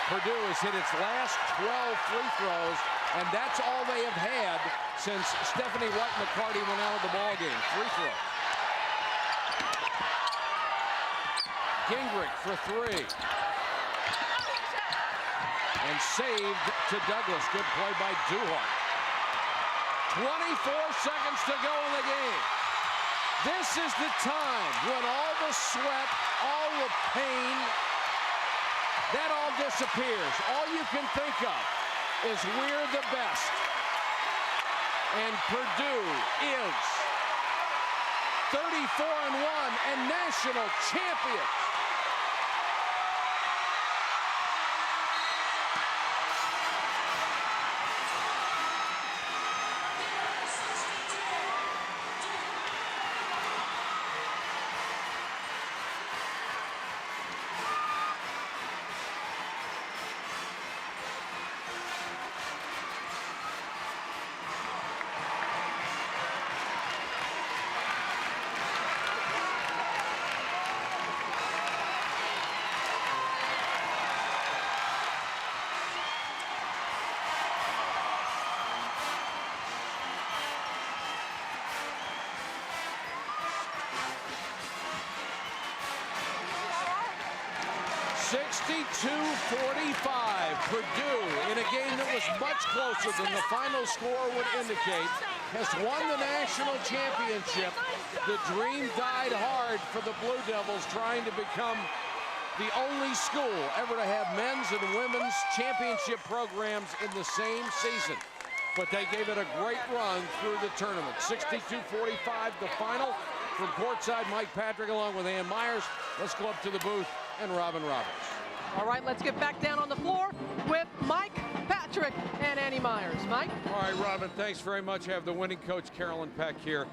Purdue has hit its last 12 free throws, and that's all they have had since Stephanie White-McCarty went out of the ballgame. Free throw. Gingrich for three. And saved to Douglas. Good play by Duhart. 24 seconds to go in the game. This is the time when all the sweat, all the pain, that all disappears. All you can think of is we're the best. And Purdue is 34-1 and national champions. Purdue, in a game that was much closer than the final score would indicate, has won the national championship. The dream died hard for the Blue Devils, trying to become the only school ever to have men's and women's championship programs in the same season. But they gave it a great run through the tournament. 62-45 the final. From courtside, Mike Patrick along with Ann Myers. Let's go up to the booth and Robin Roberts.
All right, let's get back down on the floor with Mike Patrick and Annie Myers. Mike?
All right, Robin, thanks very much. I have the winning coach, Carolyn Peck, here.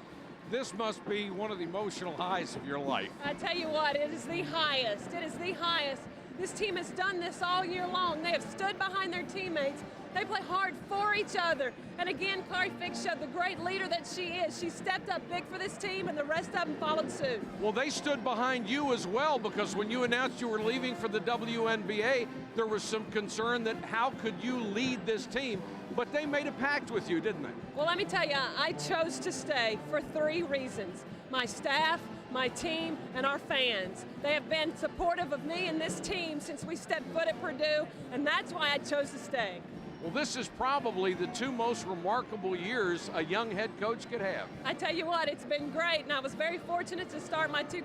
This must be one of the emotional highs of your life.
I tell you what, it is the highest. It is the highest. This team has done this all year long. They have stood behind their teammates. They play hard for each other. And again, Kari Fix showed the great leader that she is. She stepped up big for this team, and the rest of them followed suit.
Well, they stood behind you as well, because when you announced you were leaving for the WNBA, there was some concern that how could you lead this team? But they made a pact with you, didn't they?
Well, let me tell you, I chose to stay for 3 reasons. My staff, my team, and our fans. They have been supportive of me and this team since we stepped foot at Purdue, and that's why I chose to stay.
Well, this is probably the 2 most remarkable years a young head coach could have.
I tell you what, it's been great, and I was very fortunate to start my 2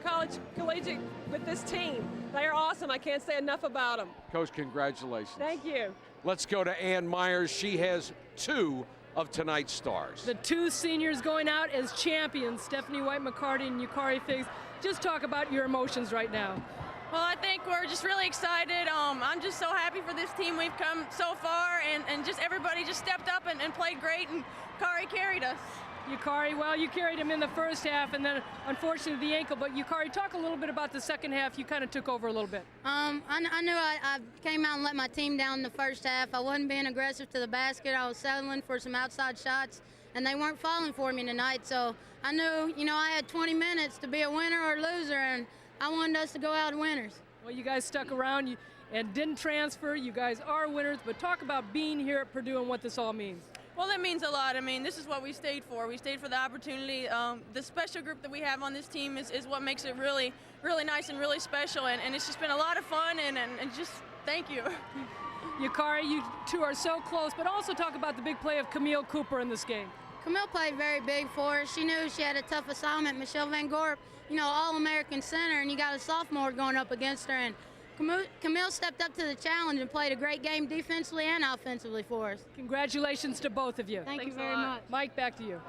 collegiate with this team. They are awesome. I can't say enough about them.
Coach, congratulations.
Thank you.
Let's go to Ann Myers. She has 2 of tonight's stars.
The 2 seniors going out as champions, Stephanie White-McCarty and Kari Fix. Just talk about your emotions right now.
Well, I think we're just really excited. I'm just so happy for this team. We've come so far, and just everybody just stepped up and played great, and Kari carried us.
Yukari, well, you carried him in the first half, and then unfortunately the ankle. But Yukari, talk a little bit about the second half. You kind of took over a little bit.
I knew I came out and let my team down in the first half. I wasn't being aggressive to the basket. I was settling for some outside shots, and they weren't falling for me tonight. So I knew, I had 20 minutes to be a winner or a loser, and I wanted us to go out winners.
Well, you guys stuck around and didn't transfer. You guys are winners, but talk about being here at Purdue and what this all means.
Well, that means a lot. I mean, this is what we stayed for. We stayed for the opportunity. The special group that we have on this team is what makes it really, really nice and really special. And it's just been a lot of fun, and just thank you.
Yukari, you 2 are so close, but also talk about the big play of Camille Cooper in this game.
Camille played very big for us. She knew she had a tough assignment. Michelle Van Gorp, All-American center, and you got a sophomore going up against her. And Camille stepped up to the challenge and played a great game defensively and offensively for us.
Congratulations to both of you.
Thank you very much.
Mike, back to you.